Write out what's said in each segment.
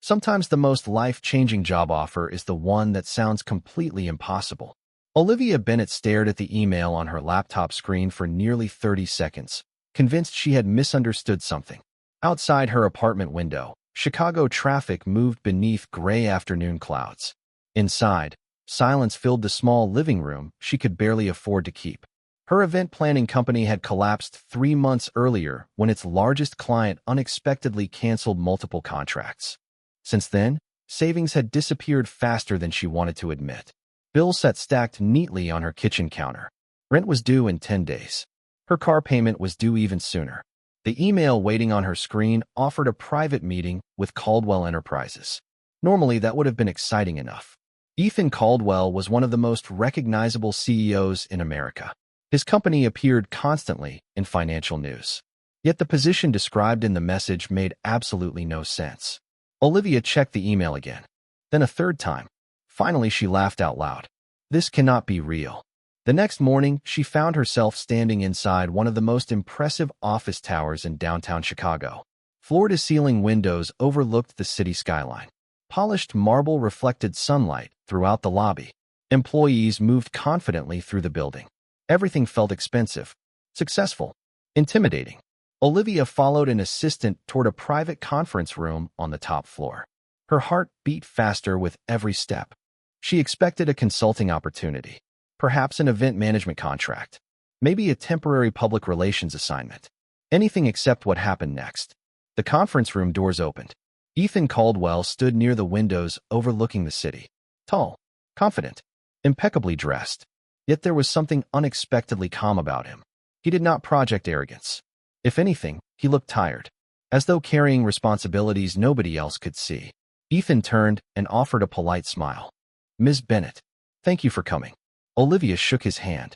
Sometimes the most life-changing job offer is the one that sounds completely impossible. Olivia Bennett stared at the email on her laptop screen for nearly 30 seconds, convinced she had misunderstood something. Outside her apartment window, Chicago traffic moved beneath gray afternoon clouds. Inside, silence filled the small living room she could barely afford to keep. Her event planning company had collapsed 3 months earlier when its largest client unexpectedly canceled multiple contracts. Since then, savings had disappeared faster than she wanted to admit. Bills sat stacked neatly on her kitchen counter. Rent was due in 10 days. Her car payment was due even sooner. The email waiting on her screen offered a private meeting with Caldwell Enterprises. Normally, that would have been exciting enough. Ethan Caldwell was one of the most recognizable CEOs in America. His company appeared constantly in financial news. Yet the position described in the message made absolutely no sense. Olivia checked the email again, then a third time. Finally, she laughed out loud. This cannot be real. The next morning, she found herself standing inside one of the most impressive office towers in downtown Chicago. Floor-to-ceiling windows overlooked the city skyline. Polished marble reflected sunlight throughout the lobby. Employees moved confidently through the building. Everything felt expensive, successful, intimidating. Olivia followed an assistant toward a private conference room on the top floor. Her heart beat faster with every step. She expected a consulting opportunity, perhaps an event management contract, maybe a temporary public relations assignment. Anything except what happened next. The conference room doors opened. Ethan Caldwell stood near the windows overlooking the city. Tall, confident, impeccably dressed. Yet there was something unexpectedly calm about him. He did not project arrogance. If anything, he looked tired, as though carrying responsibilities nobody else could see. Ethan turned and offered a polite smile. Ms. Bennett, thank you for coming. Olivia shook his hand.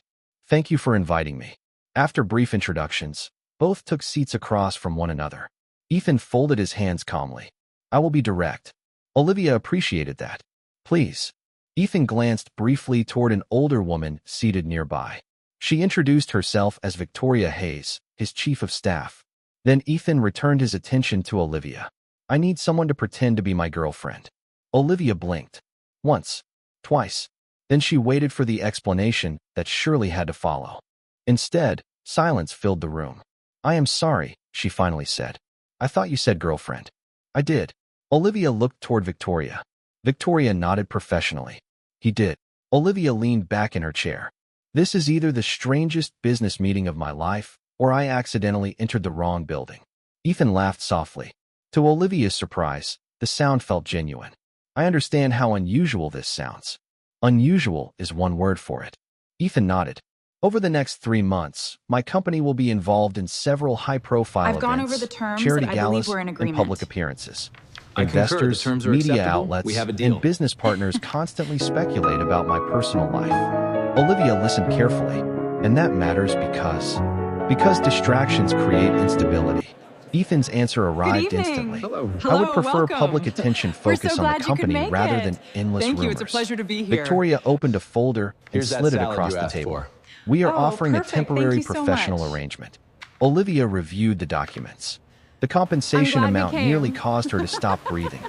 Thank you for inviting me. After brief introductions, both took seats across from one another. Ethan folded his hands calmly. I will be direct. Olivia appreciated that. Please. Ethan glanced briefly toward an older woman seated nearby. She introduced herself as Victoria Hayes, his chief of staff. Then Ethan returned his attention to Olivia. I need someone to pretend to be my girlfriend. Olivia blinked. Once. Twice. Then she waited for the explanation that surely had to follow. Instead, silence filled the room. I am sorry, she finally said. I thought you said girlfriend. I did. Olivia looked toward Victoria. Victoria nodded professionally. He did. Olivia leaned back in her chair. This is either the strangest business meeting of my life, or I accidentally entered the wrong building. Ethan laughed softly. To Olivia's surprise, the sound felt genuine. I understand how unusual this sounds. Unusual is one word for it. Ethan nodded. Over the next 3 months, my company will be involved in several high-profile I've events, gone over the terms, charity and I believe galas, we're in and agreement. public appearances. I concur. The Investors, terms are media acceptable. outlets, We have a deal. and business partners constantly speculate about my personal life. Olivia listened carefully, and that matters because distractions create instability. Ethan's answer arrived instantly. Hello. I would prefer welcome. public attention We're focus so on glad the you could company make rather it. than endless Thank you. rumors. It's a pleasure to be here. Victoria opened a folder and Here's that slid it salad across you the asked table. for. We are Oh, offering perfect. a temporary Thank you so professional much. arrangement. Olivia reviewed the documents. The compensation I'm glad you amount came. nearly caused her to stop breathing.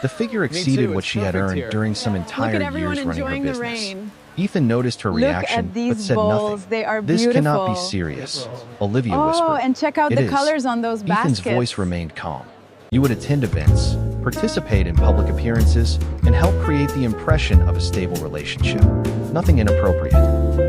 The figure exceeded too. what It's she had perfect earned here. during some Look entire at everyone years running her enjoying the business. rain. Ethan noticed her Look reaction, at these but said bowls. nothing. They are This beautiful. cannot be serious, Olivia Oh, whispered. and check out It the is. colors on those Ethan's baskets. voice remained calm. You would attend events, participate in public appearances, and help create the impression of a stable relationship. Nothing inappropriate.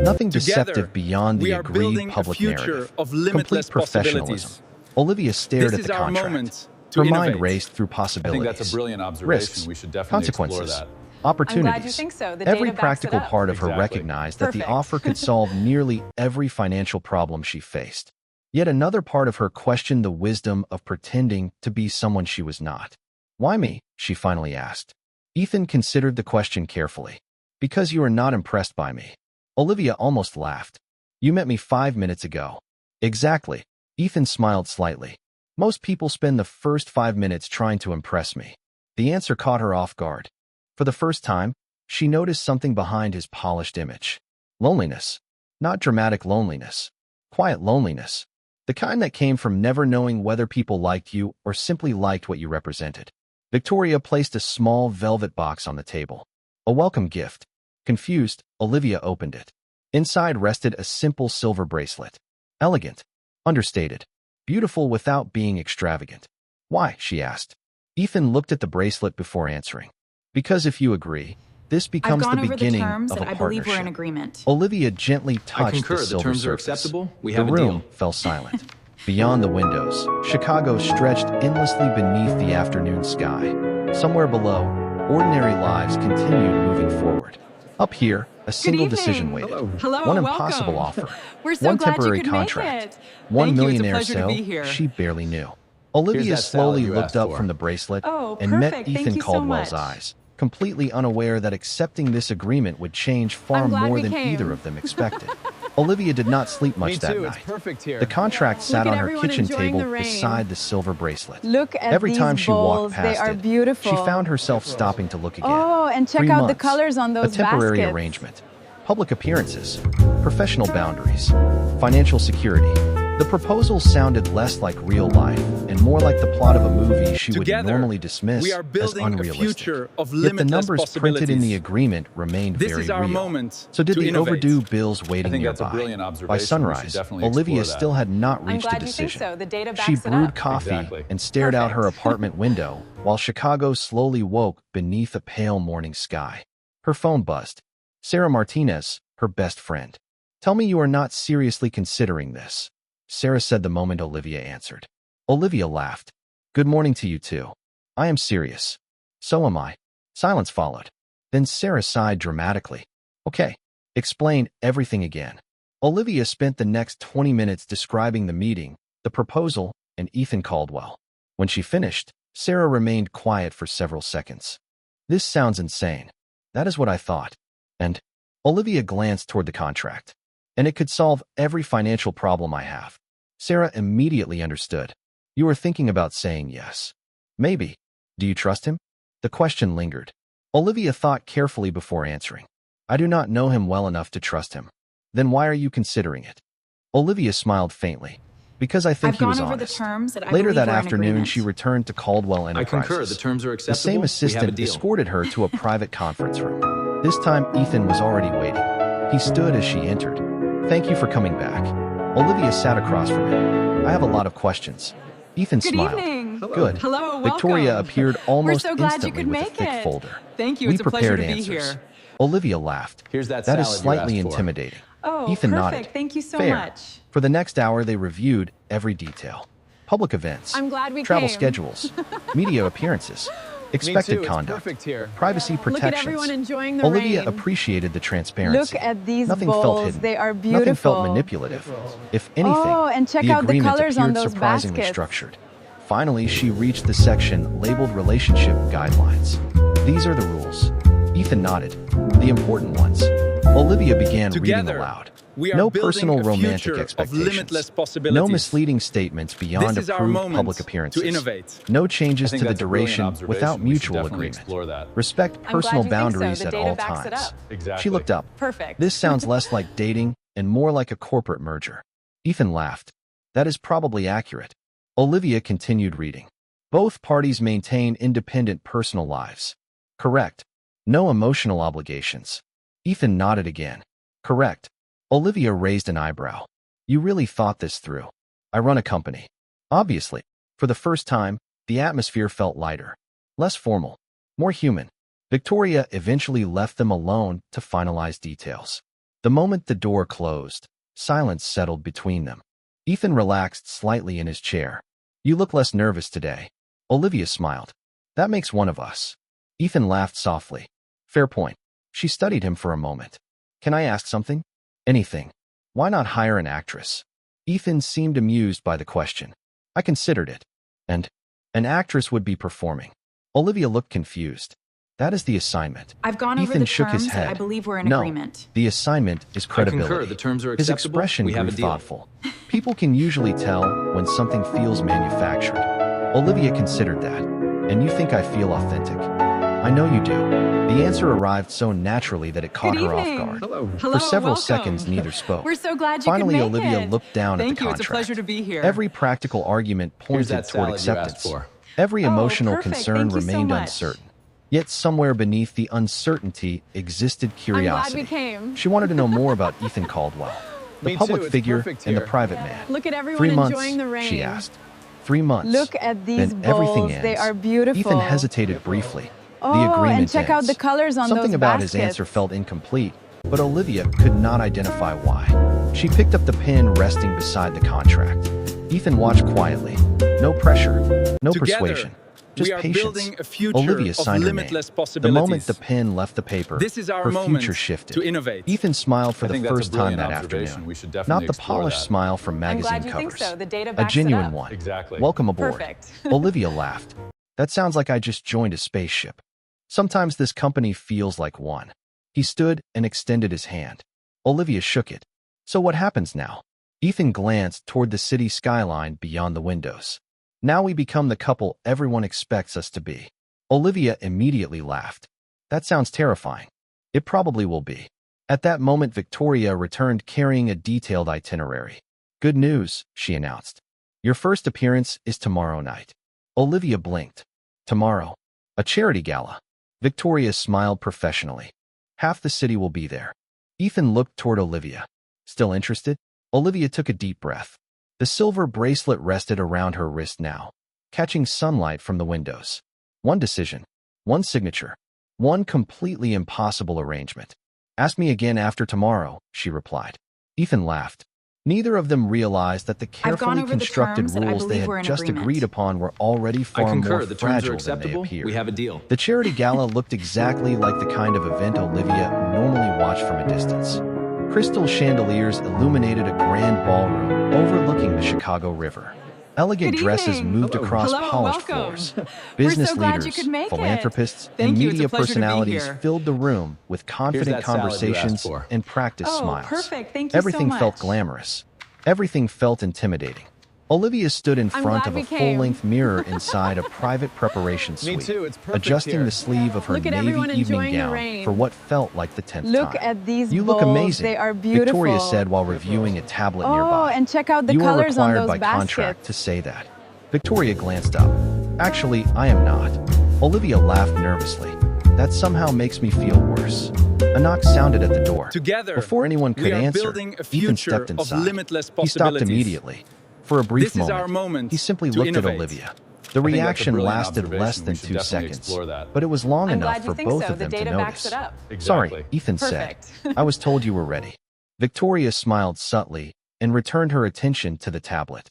Nothing deceptive beyond the we are agreed building public a future narrative. of limitless Complete professionalism. possibilities. Olivia stared This at is the our contract. moment to Her mind innovate. raced through I possibilities. think that's a brilliant observation. Risks, We should definitely consequences, explore that. opportunities. I'm glad you think so. The Every data backs it practical up. part of her Exactly. recognized that the Perfect. offer could solve nearly every financial problem she faced. Yet another part of her questioned the wisdom of pretending to be someone she was not. Why me? She finally asked. Ethan considered the question carefully. Because you are not impressed by me. Olivia almost laughed. You met me 5 minutes ago. Exactly. Ethan smiled slightly. Most people spend the first 5 minutes trying to impress me. The answer caught her off guard. For the first time, she noticed something behind his polished image. Loneliness. Not dramatic loneliness. Quiet loneliness. The kind that came from never knowing whether people liked you or simply liked what you represented. Victoria placed a small velvet box on the table. A welcome gift. Confused, Olivia opened it. Inside rested a simple silver bracelet. Elegant. Understated. Beautiful without being extravagant. Why? She asked. Ethan looked at the bracelet before answering. Because if you agree, this becomes the beginning of a I believe we're in partnership. agreement. Olivia gently touched the silver terms are surface. acceptable. We The have a deal. room fell silent. Beyond the windows, Chicago stretched endlessly beneath the afternoon sky. Somewhere below, ordinary lives continued moving forward. Up here, a single decision waited. Hello, One welcome. impossible offer. We're so One glad temporary you could contract. make it. One Thank you. It's a millionaire pleasure to sale be here. she barely knew. Olivia that slowly salad you looked asked up for. from the bracelet Oh, and met perfect. Thank Ethan you so Caldwell's much. eyes, completely unaware that accepting this agreement would change far I'm glad more we than came. either of them expected. Olivia did not sleep much Me that too. It's night. perfect here. The contract sat at on her everyone kitchen enjoying table the rain. beside the silver bracelet. Look at Every these time she bowls. walked past They are it, beautiful. she found herself stopping to look again. Oh, and check 3 out the months, colors on those a temporary baskets. arrangement, public appearances, professional boundaries, financial security. The proposal sounded less like real life and more like the plot of a movie she would Together, normally dismiss we are as building a unrealistic. future of Yet the limitless numbers printed in the possibilities. agreement remained This very is our real. moment So did to the innovate. overdue bills waiting I think that's a nearby? brilliant By observation. We should sunrise, definitely Olivia explore that. still had not I'm reached a glad you think decision. so. The data She backs it brewed up. coffee Exactly. and stared out her Perfect. apartment window while Chicago slowly woke beneath a pale morning sky. Her phone buzzed. Sarah Martinez, her best friend. Tell me you are not seriously considering this, Sarah said the moment Olivia answered. Olivia laughed. Good morning to you too. I am serious. So am I. Silence followed. Then Sarah sighed dramatically. Okay. Explain everything again. Olivia spent the next 20 minutes describing the meeting, the proposal, and Ethan Caldwell. When she finished, Sarah remained quiet for several seconds. This sounds insane. That is what I thought. And Olivia glanced toward the contract. And it could solve every financial problem I have. Sarah immediately understood. You were thinking about saying yes. Maybe. Do you trust him? The question lingered. Olivia thought carefully before answering. I do not know him well enough to trust him. Then why are you considering it? Olivia smiled faintly. Because I think I've he was gone over honest. the terms and I Later believe that we're in afternoon, agreement. she returned to Caldwell I Enterprises. concur. The terms are The acceptable. same We have a assistant deal. escorted her to a private conference room. This time, Ethan was already waiting. He stood as she entered. Thank you for coming back. Olivia sat across from him. I have a lot of questions. Ethan Good smiled. evening. Good. Hello, Victoria welcome. appeared almost We're so glad you instantly could with a make thick it. folder. Thank you. We It's a pleasure prepared to be answers. here. Olivia laughed. Here's that That is salad you slightly asked for. intimidating. Oh, Ethan perfect. nodded. Thank you so Fair. much. For the next hour, they reviewed every detail. Public events, I'm glad we travel came. schedules, media appearances, Me expected too. It's conduct, perfect here. privacy Look at protections. everyone enjoying the Olivia rain. appreciated the transparency. Look at these Nothing felt bowls. hidden. They are Nothing felt beautiful. manipulative. If anything, Oh, and check the out the agreement colors on appeared those surprisingly baskets. structured. Finally, she reached the section labeled Relationship Guidelines. These are the rules. Ethan nodded. The important ones. Olivia began reading Together, aloud. we are No building personal a romantic future of expectations. limitless No possibilities. misleading statements beyond This is our approved moment public to appearances. innovate. No I changes think to the that's a brilliant duration observation. without We should mutual definitely agreement. explore that. Respect I'm glad personal you think so. boundaries The at data all backs it times. up. Exactly. She looked up. Perfect. This sounds less like dating and more like a corporate merger. Ethan laughed. That is probably accurate. Olivia continued reading. Both parties maintain independent personal lives. Correct. No emotional obligations. Ethan nodded again. Correct. Olivia raised an eyebrow. You really thought this through. I run a company. Obviously. For the first time, the atmosphere felt lighter. Less formal. More human. Victoria eventually left them alone to finalize details. The moment the door closed, silence settled between them. Ethan relaxed slightly in his chair. You look less nervous today. Olivia smiled. That makes one of us. Ethan laughed softly. Fair point. She studied him for a moment. Can I ask something? Anything. Why not hire an actress? Ethan seemed amused by the question. I considered it. And an actress would be performing. Olivia looked confused. That is the assignment. I've gone over Ethan the shook his terms and I head. believe we're in No, agreement. the assignment is credibility. concur. The terms are His acceptable. expression We have grew a deal. thoughtful. People can usually tell when something feels manufactured. Olivia considered that. And you think I feel authentic? I know you do. The answer arrived so naturally that it caught Good her off evening. guard. Hello. Hello, For several welcome. seconds, neither spoke. We're so glad you Finally, could make Olivia it. looked down Thank at the you. contract. It's a pleasure to be here. Every practical argument Here's pointed that toward salad you asked acceptance. for. Every Oh, emotional perfect. concern Thank you so remained much. uncertain. Yet somewhere beneath the uncertainty existed I'm glad curiosity. we came. She wanted to know more about Ethan Caldwell, the Me public too, it's figure perfect and the here. private man. Look at everyone 3 months, enjoying the rain. she asked. 3 months. Look at these Then everything bowls. ends. They are beautiful. Ethan hesitated briefly. The Oh, agreement and check out ends. the colors on Something those about baskets. his answer felt incomplete, but Olivia could not identify why. She picked up the pen resting beside the contract. Ethan watched quietly. No pressure, no persuasion, just we are patience. building a future Olivia of signed her name. limitless The possibilities. moment the pen left the paper, This is our her moment future shifted. to innovate. Ethan smiled for I the think that's a first time brilliant that observation. afternoon. We should definitely Not the explore polished that. smile from I'm magazine glad you think covers. so. The data A backs it genuine up. one. Exactly. Welcome aboard. Perfect. Olivia laughed. That sounds like I just joined a spaceship. Sometimes this company feels like one. He stood and extended his hand. Olivia shook it. So what happens now? Ethan glanced toward the city skyline beyond the windows. Now we become the couple everyone expects us to be. Olivia immediately laughed. That sounds terrifying. It probably will be. At that moment, Victoria returned carrying a detailed itinerary. Good news, she announced. Your first appearance is tomorrow night. Olivia blinked. Tomorrow. A charity gala. Victoria smiled professionally. Half the city will be there. Ethan looked toward Olivia. Still interested? Olivia took a deep breath. The silver bracelet rested around her wrist now, catching sunlight from the windows. One decision, one signature, one completely impossible arrangement. Ask me again after tomorrow, she replied. Ethan laughed. Neither of them realized that the I've gone carefully over the constructed terms, and I rules they believe we're had in just agreement. agreed upon were already I far concur. more The terms fragile are than acceptable. they appeared. We have a deal. The charity gala looked exactly like the kind of event Olivia normally watched from a distance. Crystal chandeliers illuminated a grand ballroom overlooking the Chicago River. Elegant Good dresses evening. moved Hello. across Hello, polished welcome. floors. We're Business so glad you leaders, could make it. philanthropists, Thank and you. It's a media pleasure to be personalities here. filled the room with confident that salad you asked conversations for. and practiced Oh, smiles. perfect. Thank you so Everything felt much. glamorous. Everything felt intimidating. Olivia stood in I'm front glad of we a came. full-length mirror inside a private preparation Me suite, too, it's perfect adjusting here. the sleeve of her Look at navy everyone evening enjoying the gown rain. for what felt like the 10th Look time. at these You look bowls. amazing, They are beautiful. Victoria said while reviewing a tablet Oh, nearby. and check out the You are colors on required those by contract baskets. to say that. Victoria glanced up. Actually, I am not. Olivia laughed nervously. That somehow makes me feel worse. A knock sounded at the door. Together, Before anyone could we are answer, building a Ethan future stepped of inside. limitless He stopped possibilities. immediately. For a brief This is our moment he simply to looked innovate. at Olivia. The I think that's a reaction brilliant lasted less observation. than We should 2 definitely seconds, explore that. but it was long I'm enough glad for you think both so. of The them to data backs notice. it up. Sorry, Exactly. Ethan Perfect. said. I was told you were ready. Victoria smiled subtly and returned her attention to the tablet.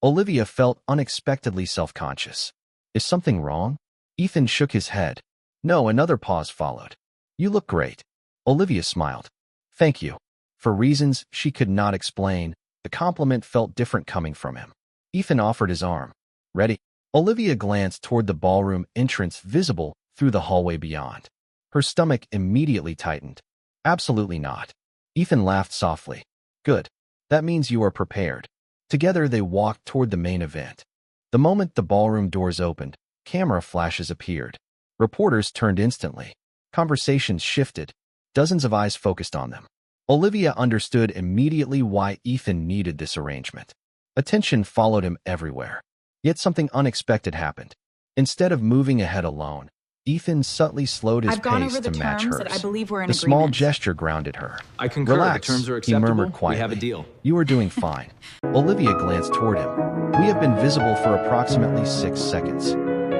Olivia felt unexpectedly self-conscious. Is something wrong? Ethan shook his head. No, another pause followed. You look great. Olivia smiled. Thank you. For reasons she could not explain, the compliment felt different coming from him. Ethan offered his arm. Ready? Olivia glanced toward the ballroom entrance visible through the hallway beyond. Her stomach immediately tightened. Absolutely not. Ethan laughed softly. Good. That means you are prepared. Together they walked toward the main event. The moment the ballroom doors opened, camera flashes appeared. Reporters turned instantly. Conversations shifted. Dozens of eyes focused on them. Olivia understood immediately why Ethan needed this arrangement. Attention followed him everywhere. Yet something unexpected happened. Instead of moving ahead alone, Ethan subtly slowed his I've gone pace over the to match terms, hers. and I believe we're in The small agreement. gesture grounded her. I concur. Relax, The terms are he acceptable. murmured quietly. We have a deal. You are doing fine. Olivia glanced toward him. We have been visible for approximately 6 seconds.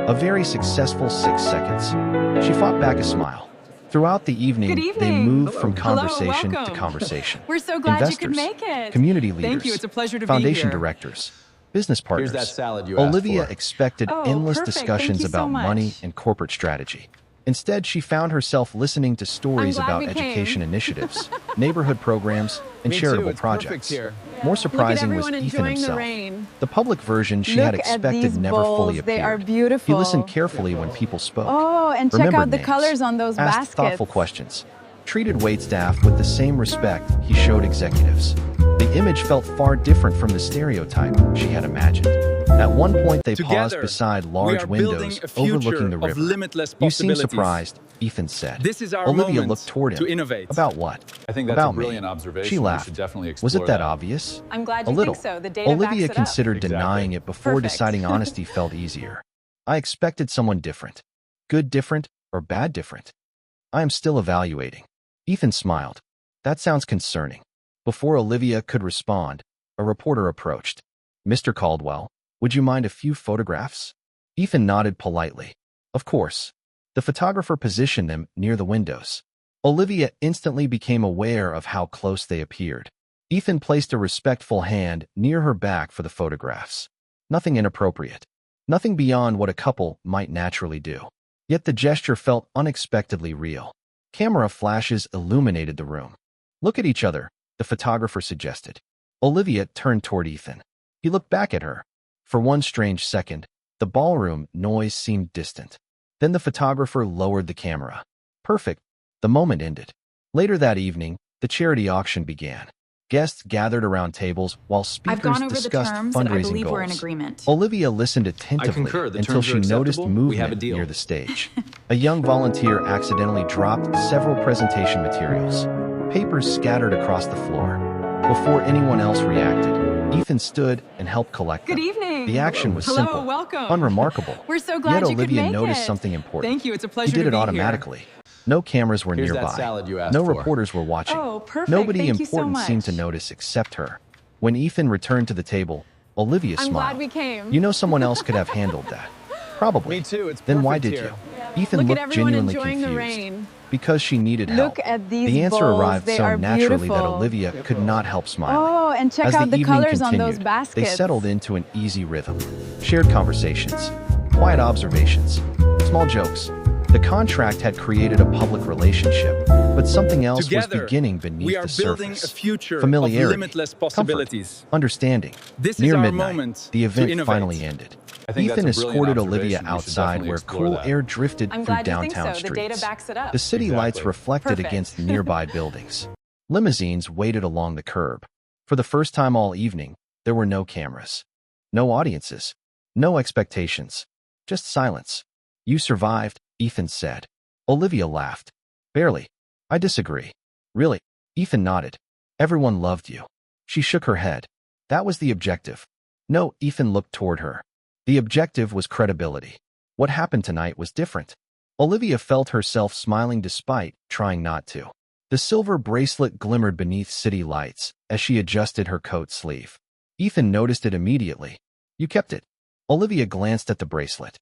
A very successful 6 seconds. She fought back a smile. Throughout the evening, Good they evening. moved Hello. from Hello, conversation to welcome. conversation. We're so glad Investors, you could make it. community leaders, Thank you. It's a pleasure to foundation be here. directors, business partners. Here's that salad you asked Olivia for. expected Oh, endless perfect. Thank discussions you so about money much. and corporate strategy. Instead, she found herself listening to stories glad about we came. education initiatives, neighborhood programs, and Me too, charitable it's perfect projects. here. More Look at surprising was everyone Ethan enjoying the himself. rain. The public version she Look had at expected these never fully bowls. appeared. They are He beautiful. listened carefully when people spoke. Oh, and check Remembered out the names, colors on those asked baskets. thoughtful questions, treated waitstaff with the same respect he showed executives. The image felt far different from the stereotype she had imagined. At one point, they paused Together, beside we large are building windows a future overlooking the of river. limitless You seem possibilities. surprised, Ethan said. This is our Olivia moment looked toward him. to innovate. About what? I think that's About a brilliant me. observation. She We laughed. should definitely Was it explore that that. obvious? I'm glad A you little. think so. The data Olivia backs it up. considered Exactly. denying it before Perfect. deciding honesty felt easier. I expected someone different. Good different or bad different? I am still evaluating. Ethan smiled. That sounds concerning. Before Olivia could respond, a reporter approached. Mr. Caldwell, would you mind a few photographs? Ethan nodded politely. Of course. The photographer positioned them near the windows. Olivia instantly became aware of how close they appeared. Ethan placed a respectful hand near her back for the photographs. Nothing inappropriate. Nothing beyond what a couple might naturally do. Yet the gesture felt unexpectedly real. Camera flashes illuminated the room. Look at each other, the photographer suggested. Olivia turned toward Ethan. He looked back at her. For one strange second, the ballroom noise seemed distant. Then the photographer lowered the camera. Perfect. The moment ended. Later that evening, the charity auction began. Guests gathered around tables while speakers discussed fundraising goals. Olivia listened attentively until she noticed movement near the stage. A young volunteer accidentally dropped several presentation materials. Papers scattered across the floor. Before anyone else reacted, Ethan stood and helped collect them. Good evening. The action was simple, welcome. Unremarkable. We're so glad Yet you could Olivia make noticed it. something important. Thank you. It's a pleasure He did to it be automatically. No cameras were Here's that nearby. salad you asked No for. reporters were watching. Oh, perfect. Nobody Thank you so important seemed to much. notice except her. When Ethan returned to the table, Olivia I'm smiled. glad we came. You know someone else could have handled that. Probably. Me too, it's Then why perfect did here. you? Ethan Look at looked everyone genuinely enjoying the confused. rain. Because she needed help. Look at these The answer bowls. arrived They so are naturally that beautiful. Olivia could not help smiling. Oh, and check As out the evening colors on continued, those baskets. they settled into an easy rhythm. Shared conversations, quiet observations, small jokes. The contract had created a public relationship, but something else Together, was beginning beneath we are the building surface. a future Familiarity, of limitless possibilities. comfort, understanding. This is Near our midnight, moment the to event innovate. finally ended. I think Ethan that's a brilliant escorted Olivia observation. We should outside definitely where explore cool that. air drifted I'm through glad you think downtown so. The streets. data backs it up. The city lights Exactly. reflected Perfect. against nearby buildings. Limousines waited along the curb. For the first time all evening, there were no cameras. No audiences. No expectations. Just silence. You survived, Ethan said. Olivia laughed. Barely. I disagree. Really? Ethan nodded. Everyone loved you. She shook her head. That was the objective. No, Ethan looked toward her. The objective was credibility. What happened tonight was different. Olivia felt herself smiling despite trying not to. The silver bracelet glimmered beneath city lights as she adjusted her coat sleeve. Ethan noticed it immediately. You kept it. Olivia glanced at the bracelet.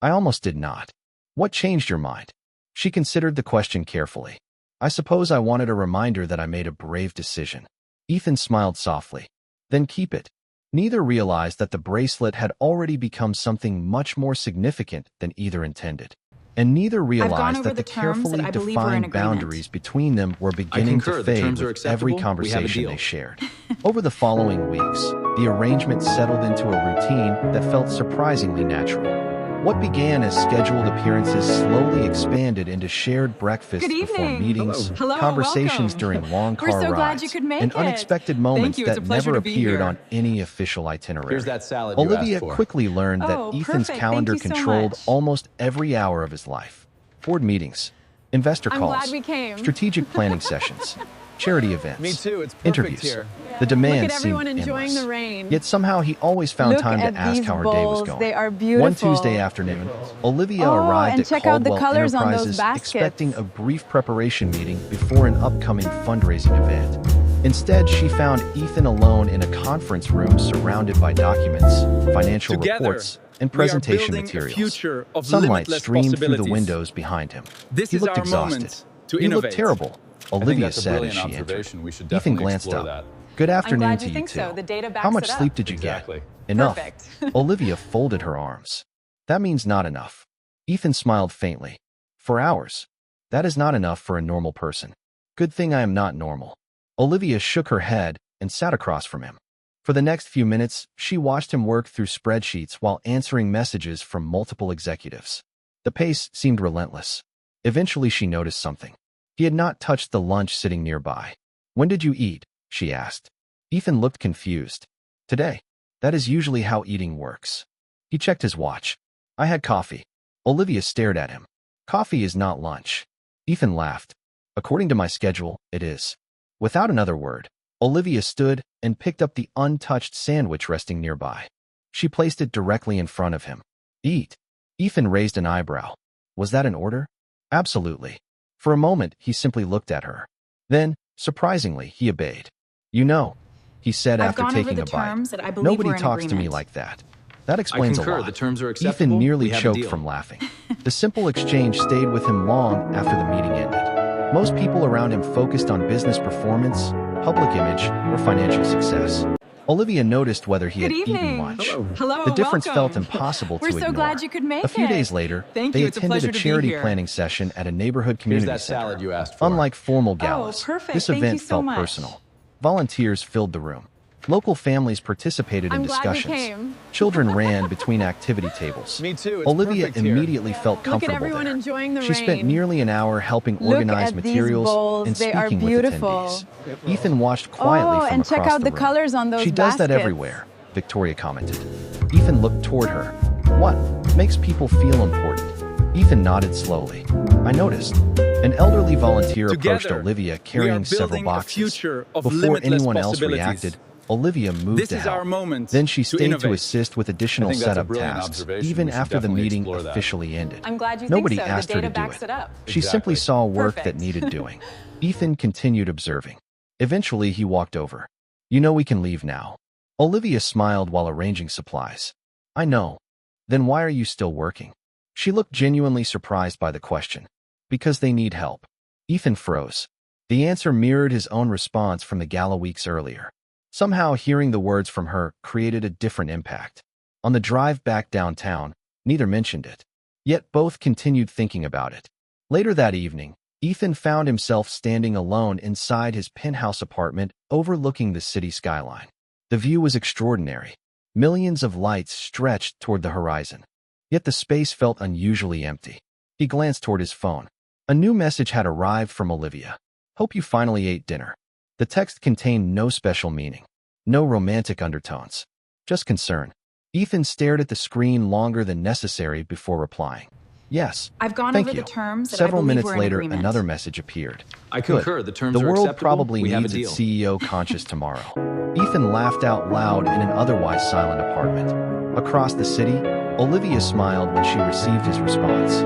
I almost did not. What changed your mind? She considered the question carefully. I suppose I wanted a reminder that I made a brave decision. Ethan smiled softly. Then keep it. Neither realized that the bracelet had already become something much more significant than either intended. And neither realized over that the the terms carefully and I believe we're in defined agreement. boundaries between them were beginning concur. to The fade terms are with every acceptable. We have a conversation deal. they shared. Over the following weeks, the arrangement settled into a routine that felt surprisingly natural. What began as scheduled appearances slowly expanded into shared breakfasts Good before evening. meetings, Hello, conversations welcome. during long We're car so glad rides, you could make and it. unexpected moments you. It's that a pleasure never to be appeared here. on any official itinerary. Here's that salad you Olivia asked for. quickly learned that Oh, Ethan's perfect. calendar Thank you so controlled much. almost every hour of his life. Board meetings, investor I'm calls, glad we came. strategic planning sessions, charity events, Me too, it's perfect interviews. here. The demand Look at everyone seemed enjoying endless. the rain. Yet somehow he always found Look time at to ask these how her day was bowls. going. They are One beautiful. Tuesday afternoon, Olivia Oh, arrived and at check out the Caldwell colors on those Enterprises baskets. expecting a brief preparation meeting before an upcoming fundraising event. Instead, she found Ethan alone in a conference room surrounded by documents, financial Together, reports, and we are presentation building a materials. future of Sunlight limitless streamed through the possibilities. windows behind him. This He is looked our exhausted. moment to You look innovate. terrible, I think Olivia that's a said as brilliant she entered. observation. We should Ethan definitely glanced explore up. that. Good afternoon glad to you you think two. so. The data backs How much it up. sleep did you Exactly. get? Enough. Perfect. Olivia folded her arms. That means not enough. Ethan smiled faintly. 4 hours. That is not enough for a normal person. Good thing I am not normal. Olivia shook her head and sat across from him. For the next few minutes, she watched him work through spreadsheets while answering messages from multiple executives. The pace seemed relentless. Eventually, she noticed something. He had not touched the lunch sitting nearby. When did you eat? She asked. Ethan looked confused. Today. That is usually how eating works. He checked his watch. I had coffee. Olivia stared at him. Coffee is not lunch. Ethan laughed. According to my schedule, it is. Without another word, Olivia stood and picked up the untouched sandwich resting nearby. She placed it directly in front of him. Eat. Ethan raised an eyebrow. Was that an order? Absolutely. For a moment, he simply looked at her. Then, surprisingly, he obeyed. You know, he said after taking a bite. Nobody talks to me like that. That explains a lot. The terms are acceptable. Ethan nearly choked from laughing. The simple exchange stayed with him long after the meeting ended. Most people around him focused on business performance, public image, or financial success. Olivia noticed whether he had eaten lunch. Hello, The difference welcome. felt impossible to We're ignore. so glad you could make A few it. days later, Thank they you. It's a attended pleasure a to be charity here. planning session at a neighborhood community that center. salad you asked for. Unlike formal galas, perfect. this Thank you event so felt much. personal. Volunteers filled the room. Local families participated in I'm glad we discussions. came. Children ran between activity tables. Me too. It's Olivia perfect here. immediately felt Look at comfortable everyone there. enjoying the She spent rain. nearly an hour helping Look organize at these materials bowls. and They are speaking with beautiful. attendees. Ethan watched quietly Oh, from and across check out the room. colors on those She does that baskets. everywhere, Victoria commented. Ethan looked toward her. What makes people feel important? Ethan nodded slowly. I noticed. An elderly volunteer approached Together, Olivia we are carrying several building a boxes. future of Before limitless anyone else possibilities. reacted, Olivia moved This to is help. our moment Then she to stayed to innovate. assist with additional I think that's a setup brilliant tasks, observation. even We should after the definitely meeting explore that. officially ended. I'm glad you Nobody think so. asked The her data to do backs it. it up. She simply Exactly. saw work that Perfect. needed doing. Ethan continued observing. Eventually, he walked over. You know we can leave now. Olivia smiled while arranging supplies. I know. Then why are you still working? She looked genuinely surprised by the question. Because they need help. Ethan froze. The answer mirrored his own response from the gala weeks earlier. Somehow, hearing the words from her created a different impact. On the drive back downtown, neither mentioned it. Yet both continued thinking about it. Later that evening, Ethan found himself standing alone inside his penthouse apartment overlooking the city skyline. The view was extraordinary. Millions of lights stretched toward the horizon. Yet the space felt unusually empty. He glanced toward his phone. A new message had arrived from Olivia. Hope you finally ate dinner. The text contained no special meaning. No romantic undertones. Just concern. Ethan stared at the screen longer than necessary before replying. Yes, I've gone thank over you. the terms that Several I believe minutes we're in later, agreement. another message appeared. I Good. concur. The terms The are world acceptable. probably We have a needs deal. its CEO conscious tomorrow. Ethan laughed out loud in an otherwise silent apartment. Across the city, Olivia smiled when she received his response.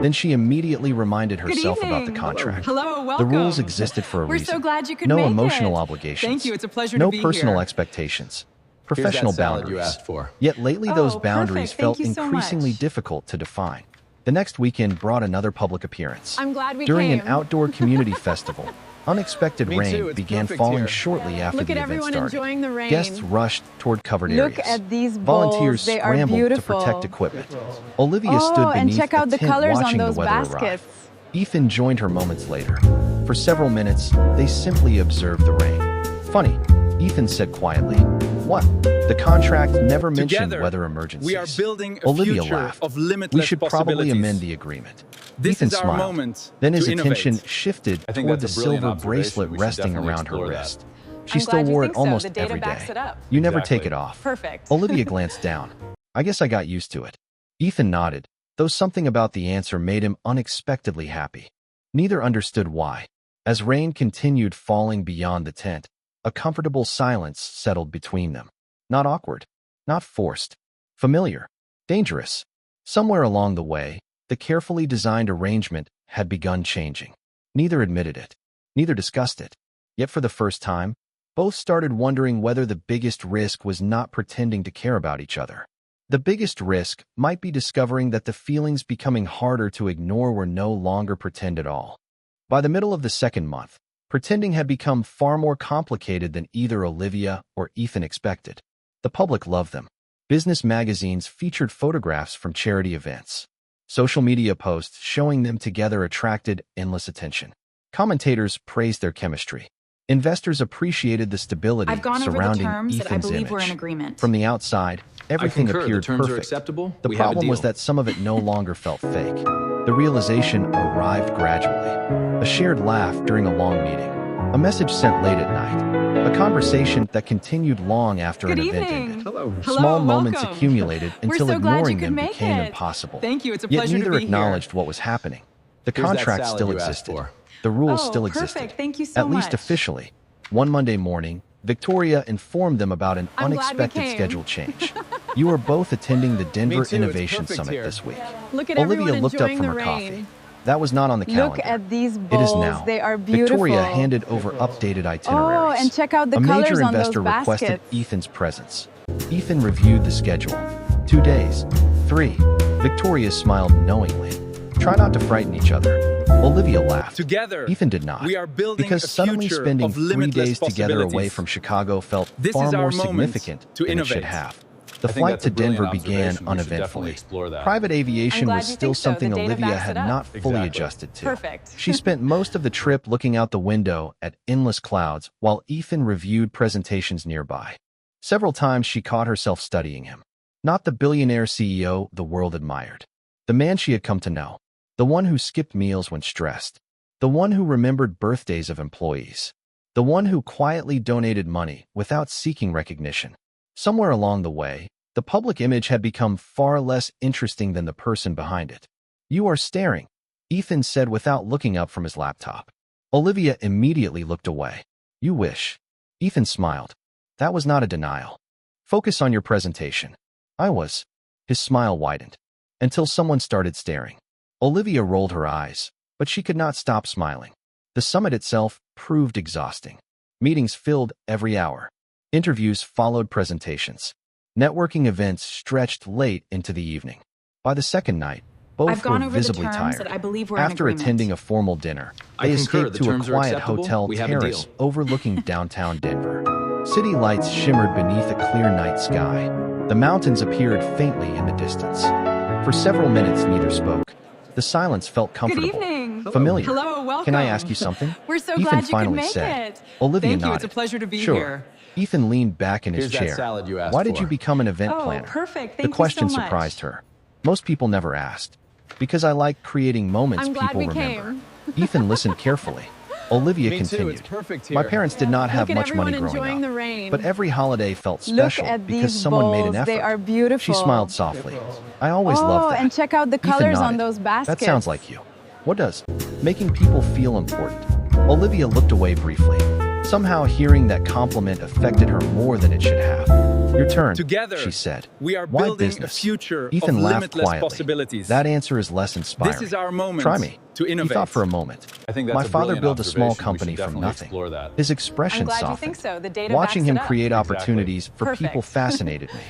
Then she immediately reminded herself about the evening. contract. Hello, The welcome. rules existed for a We're reason. so glad you could No make emotional it. obligations. Thank you. It's a pleasure No to be personal here. expectations. Here's Professional that salad boundaries. you asked for. Yet lately those Oh, boundaries perfect. felt Thank you so increasingly much. difficult to define. The next weekend brought another public appearance. I'm glad we During came. an outdoor community festival, unexpected Me rain too, it's began perfect falling here. shortly after Look the at event everyone started. enjoying the rain. Guests rushed toward covered Look areas. at these bowls. Volunteers They are scrambled beautiful. to protect equipment. Olivia Oh, stood and beneath check out a the tent colors on watching those the weather arrive. baskets. Ethan joined her moments later. For several minutes, they simply observed the rain. Funny, Ethan said quietly. What? The contract never mentioned Together, weather emergencies. we are building a Olivia future laughed. of limitless We should probably possibilities. amend the agreement. This Ethan is our smiled. moment Then his to attention innovate. shifted I think toward the that's a brilliant silver observation. bracelet We should resting definitely around her explore that. wrist. She I'm still glad you wore it think so. almost The data every backs day. it up. You never Exactly. take it off. Perfect. Olivia glanced down. I guess I got used to it. Ethan nodded, though something about the answer made him unexpectedly happy. Neither understood why. As rain continued falling beyond the tent, a comfortable silence settled between them. Not awkward, not forced, familiar, dangerous. Somewhere along the way, the carefully designed arrangement had begun changing. Neither admitted it. Neither discussed it. Yet for the first time, both started wondering whether the biggest risk was not pretending to care about each other. The biggest risk might be discovering that the feelings becoming harder to ignore were no longer pretend at all. By the middle of the second month, pretending had become far more complicated than either Olivia or Ethan expected. The public loved them. Business magazines featured photographs from charity events. Social media posts showing them together attracted endless attention. Commentators praised their chemistry. Investors appreciated the stability I've gone over the surrounding terms that I Ethan's believe image. we're in agreement. From the outside, everything concur. The appeared terms are perfect. acceptable. The We have a problem was deal. that some of it no longer felt fake. The realization arrived gradually. A shared laugh during a long meeting. A message sent late at night. A conversation that continued long after Good an event evening. ended. Hello. Small moments welcome. accumulated We're until so glad you ignoring could them make became it. impossible. Thank you. It's a Yet pleasure to neither be here. acknowledged what was happening. The Here's that contract salad still you asked existed. for. The rules Oh, still perfect. existed. Thank you so At least much. officially. One Monday morning, Victoria informed them about an I'm glad we unexpected came. schedule change. You are both attending the Denver too, Innovation it's perfect Summit here. this week. Look at everyone Olivia looked up enjoying from the her coffee. rain. That was not on the calendar. Look at these It bowls. is now. They are beautiful. Victoria handed over updated itineraries. Oh, and check out the A colors major on those investor requested baskets. Ethan's presence. Ethan reviewed the schedule. 2 days. 3. Victoria smiled knowingly. Try not to frighten each other. Olivia laughed. Together, Ethan did not. we are building because a suddenly future spending of 3 limitless days together away possibilities. from Chicago felt This far is our more moment significant to than it should innovate. have. The I think flight that's to a brilliant Denver began observation. We should definitely uneventfully. explore that. Private aviation I'm glad was you still think so. something The data Olivia backs had it up. not fully Exactly. adjusted to. Perfect. She spent most of the trip looking out the window at endless clouds while Ethan reviewed presentations nearby. Several times she caught herself studying him. Not the billionaire CEO the world admired. The man she had come to know. The one who skipped meals when stressed. The one who remembered birthdays of employees. The one who quietly donated money without seeking recognition. Somewhere along the way, the public image had become far less interesting than the person behind it. You are staring, Ethan said without looking up from his laptop. Olivia immediately looked away. You wish. Ethan smiled. That was not a denial. Focus on your presentation. I was. His smile widened. Until someone started staring. Olivia rolled her eyes, but she could not stop smiling. The summit itself proved exhausting. Meetings filled every hour. Interviews followed presentations. Networking events stretched late into the evening. By the second night, both I've gone were over the visibly terms tired. that I believe we're in After agreement. attending a formal dinner, I they concur. escaped The to a terms are quiet acceptable. hotel We have a terrace deal. overlooking downtown Denver. City lights shimmered beneath a clear night sky. The mountains appeared faintly in the distance. For several minutes, neither spoke. The silence felt comfortable. Good evening. Familiar. Hello, welcome. Can I ask you something? We're so Ethan glad you could finally make said. it. Olivia Thank you. nodded. It's a pleasure to be Sure. here. Ethan leaned back in his Here's that chair. salad you asked Why did for. you become an event Oh, planner? perfect. The Thank question you so much. surprised her. Most people never asked. Because I like creating moments I'm glad people we remember. came. Ethan listened carefully. Olivia Me too, continued. it's perfect here. My parents did not have Look at much money everyone growing enjoying up. the rain. But every holiday felt Look special at because these someone made an bowls. effort. They are beautiful. She smiled softly. I always Oh, loved that. and check out the Ethan colors on nodded. those baskets. That sounds like you. What does? Making people feel important. Olivia looked away briefly. Somehow hearing that compliment affected her more than it should have. Your turn, Together, she said. we are Why building business? a future Ethan of laughed limitless quietly. possibilities. That answer is less inspiring. This is our moment Try me. to innovate. He thought for a moment. I think that's My a father brilliant built a small observation. We company should from definitely nothing. explore that. His expression I'm glad you softened. think so. The data Watching backs him it up. create Exactly. opportunities for people Perfect. fascinated me.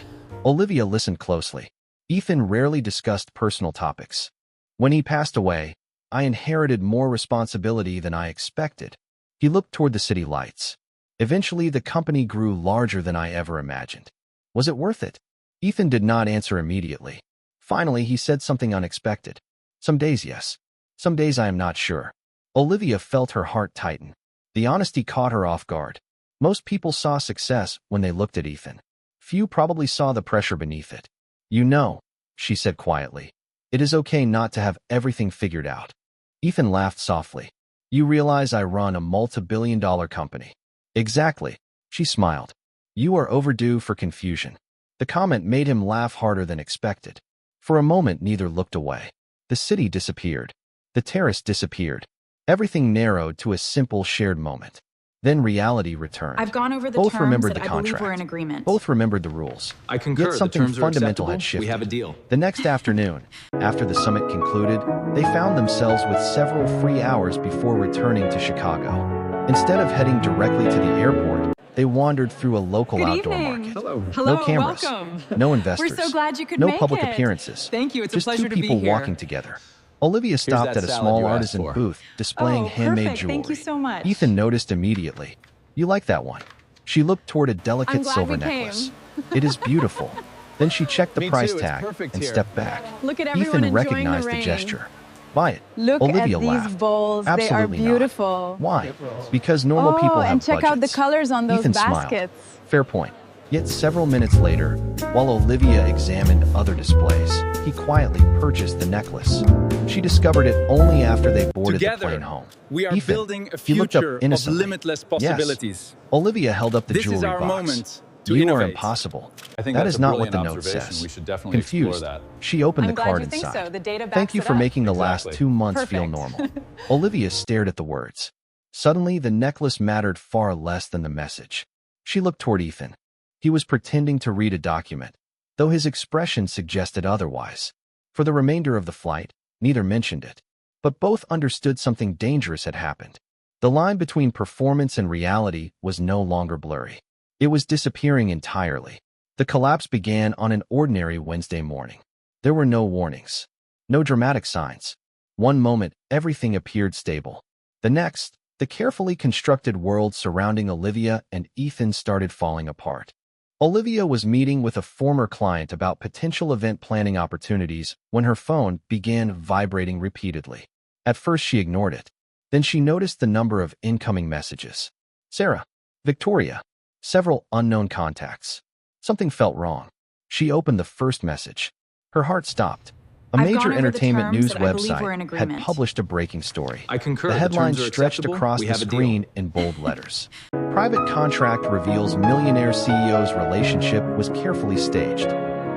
Olivia listened closely. Ethan rarely discussed personal topics. When he passed away, I inherited more responsibility than I expected. He looked toward the city lights. Eventually, the company grew larger than I ever imagined. Was it worth it? Ethan did not answer immediately. Finally, he said something unexpected. Some days, yes. Some days I am not sure. Olivia felt her heart tighten. The honesty caught her off guard. Most people saw success when they looked at Ethan. Few probably saw the pressure beneath it. You know, she said quietly. It is okay not to have everything figured out. Ethan laughed softly. You realize I run a multi-billion-dollar company. Exactly. She smiled. You are overdue for confusion. The comment made him laugh harder than expected. For a moment, neither looked away. The city disappeared. The terrace disappeared. Everything narrowed to a simple shared moment. Then reality returned. I've gone over the Both terms remembered that the I believe contract. we're in agreement. Both remembered the rules. I concur. Yet The something terms are fundamental acceptable. had shifted. We have a deal. The next afternoon, after the summit concluded, they found themselves with several free hours before returning to Chicago. Instead of heading directly to the airport, they wandered through a local Good outdoor evening. market. Hello. Hello, No cameras, welcome. no investors, We're so glad you could no make public it. appearances. Thank you. It's Just a pleasure two to be people here. walking together. Olivia stopped that at a salad small you asked artisan for. booth displaying Oh, handmade perfect. jewelry. Thank you so much. Ethan noticed immediately. You like that one? She looked toward a delicate I'm glad silver we came. necklace. It is beautiful. Then she checked the Me price too, it's tag perfect and here. stepped back. Look at everyone Ethan enjoying recognized the the rain. gesture. Buy it. Look Olivia at these laughed. bowls. Absolutely they not. are beautiful. Why? Because normal Oh, people have and check out the budgets. colors on those Ethan baskets. smiled. Fair point. Yet several minutes later, while Olivia examined other displays, he quietly purchased the necklace. She discovered it only after they boarded the Together, plane home. we are Ethan, building a he looked up future of innocently. limitless Yes. possibilities. Olivia held up the This is jewelry our box. moment to You are innovate. impossible. I think That that's is a not what brilliant the note observation. says. We should definitely Confused, explore that. she opened I'm the glad card you think inside. so. The data Thank backs you it for up. making the last Exactly. 2 months feel Perfect. normal. Olivia stared at the words. Suddenly, the necklace mattered far less than the message. She looked toward Ethan. He was pretending to read a document. though his expression suggested otherwise. For the remainder of the flight, neither mentioned it, but both understood something dangerous had happened. The line between performance and reality was no longer blurry. It was disappearing entirely. The collapse began on an ordinary Wednesday morning. There were no warnings, no dramatic signs. One moment, everything appeared stable. The next, the carefully constructed world surrounding Olivia and Ethan started falling apart. Olivia was meeting with a former client about potential event planning opportunities when her phone began vibrating repeatedly. At first, she ignored it. Then she noticed the number of incoming messages. Sarah, Victoria, several unknown contacts. Something felt wrong. She opened the first message. Her heart stopped. A major entertainment news website had published a breaking story. I concur. The headline stretched across the screen in bold letters. Private contract reveals millionaire CEO's relationship was carefully staged.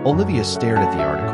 Olivia stared at the article.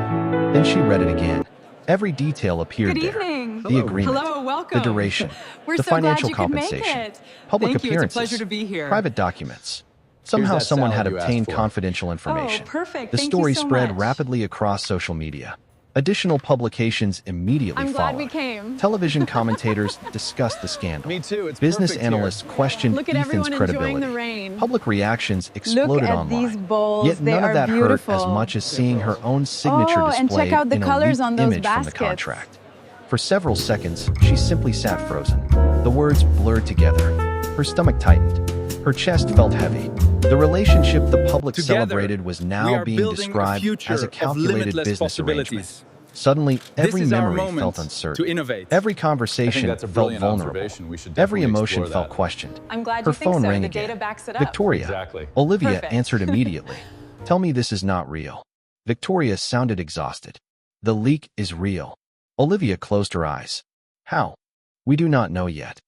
Then she read it again. Every detail appeared there. Good evening. The agreement, Hello, welcome. the duration, We're the so glad financial you could make compensation, it. public Thank you. appearances, It's a pleasure to be here. private documents. Somehow that someone had salad you obtained asked for. confidential information. Oh, perfect. The Thank you story so spread much. rapidly across social media. Additional publications immediately I'm glad followed. we came. Television commentators discussed the scandal. Me too. It's Business perfect here. analysts questioned Look at Ethan's everyone enjoying credibility. the rain. Public reactions Look exploded at online. these bowls. Yet They none of are that beautiful. hurt as much as seeing her own signature Oh, and displayed check out the in a colors leaked on those image from the baskets. contract. For several seconds, she simply sat frozen. The words blurred together. Her stomach tightened. Her chest felt heavy. The relationship the public Together, celebrated was we now are being building described future as a of calculated limitless business arrangement. possibilities. Suddenly, every This is our memory moment felt uncertain. to innovate. Every I conversation think that's a felt brilliant vulnerable. observation. We should Every definitely emotion explore felt that. questioned. I'm glad Her you think phone so. rang The again. data backs it up. Victoria. Exactly. Olivia Perfect. answered immediately. Tell me this is not real. Victoria sounded exhausted. The leak is real. Olivia closed her eyes. How? We do not know yet.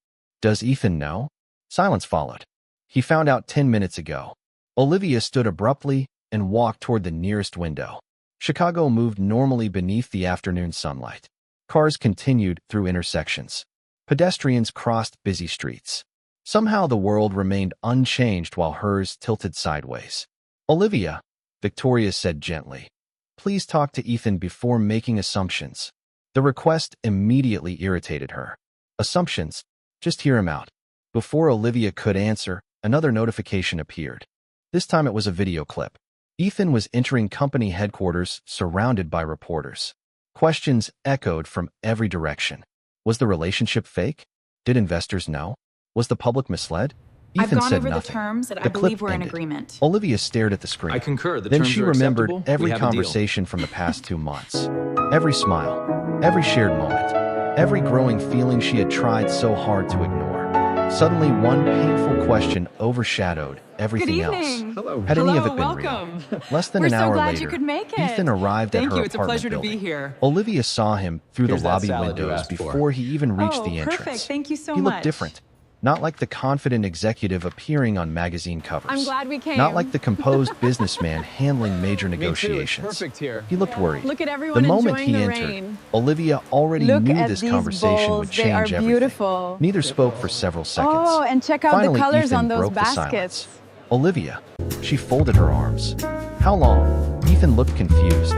Does Ethan know? Silence followed. He found out 10 minutes ago. Olivia stood abruptly and walked toward the nearest window. Chicago moved normally beneath the afternoon sunlight. Cars continued through intersections. Pedestrians crossed busy streets. Somehow the world remained unchanged while hers tilted sideways. Olivia, Victoria said gently, please talk to Ethan before making assumptions. The request immediately irritated her. Assumptions? Just hear him out. Before Olivia could answer, another notification appeared. This time it was a video clip. Ethan was entering company headquarters surrounded by reporters. Questions echoed from every direction. Was the relationship fake? Did investors know? Was the public misled? I've Ethan gone said over nothing. the terms and I The clip believe we're in ended. agreement. Olivia stared at the screen. I concur. The Then terms she are remembered acceptable. every We have a deal. conversation from the past 2 months. Every smile, every shared moment, every growing feeling she had tried so hard to ignore. Suddenly, one painful question overshadowed everything Good else. evening. Hello. Had any of Hello, it been welcome. real? Less than We're an so hour glad later, you could make it. Ethan arrived Thank at her you. It's a apartment pleasure to building. be here. Olivia saw him through Here's the that lobby salad you windows asked for. before he even reached Oh, the entrance. perfect. Thank you so He much. looked different. Not like the confident executive appearing on magazine covers. I'm glad we came. Not like the composed businessman handling major Me too. It's negotiations. perfect here. He looked worried. Look at everyone The moment enjoying he the entered, rain. Olivia already Look knew at this these conversation bowls. would They change are everything. beautiful. Neither spoke for several seconds. Oh, and check out Finally, the colors Ethan on those broke the baskets. silence. Olivia. She folded her arms. How long? Ethan looked confused.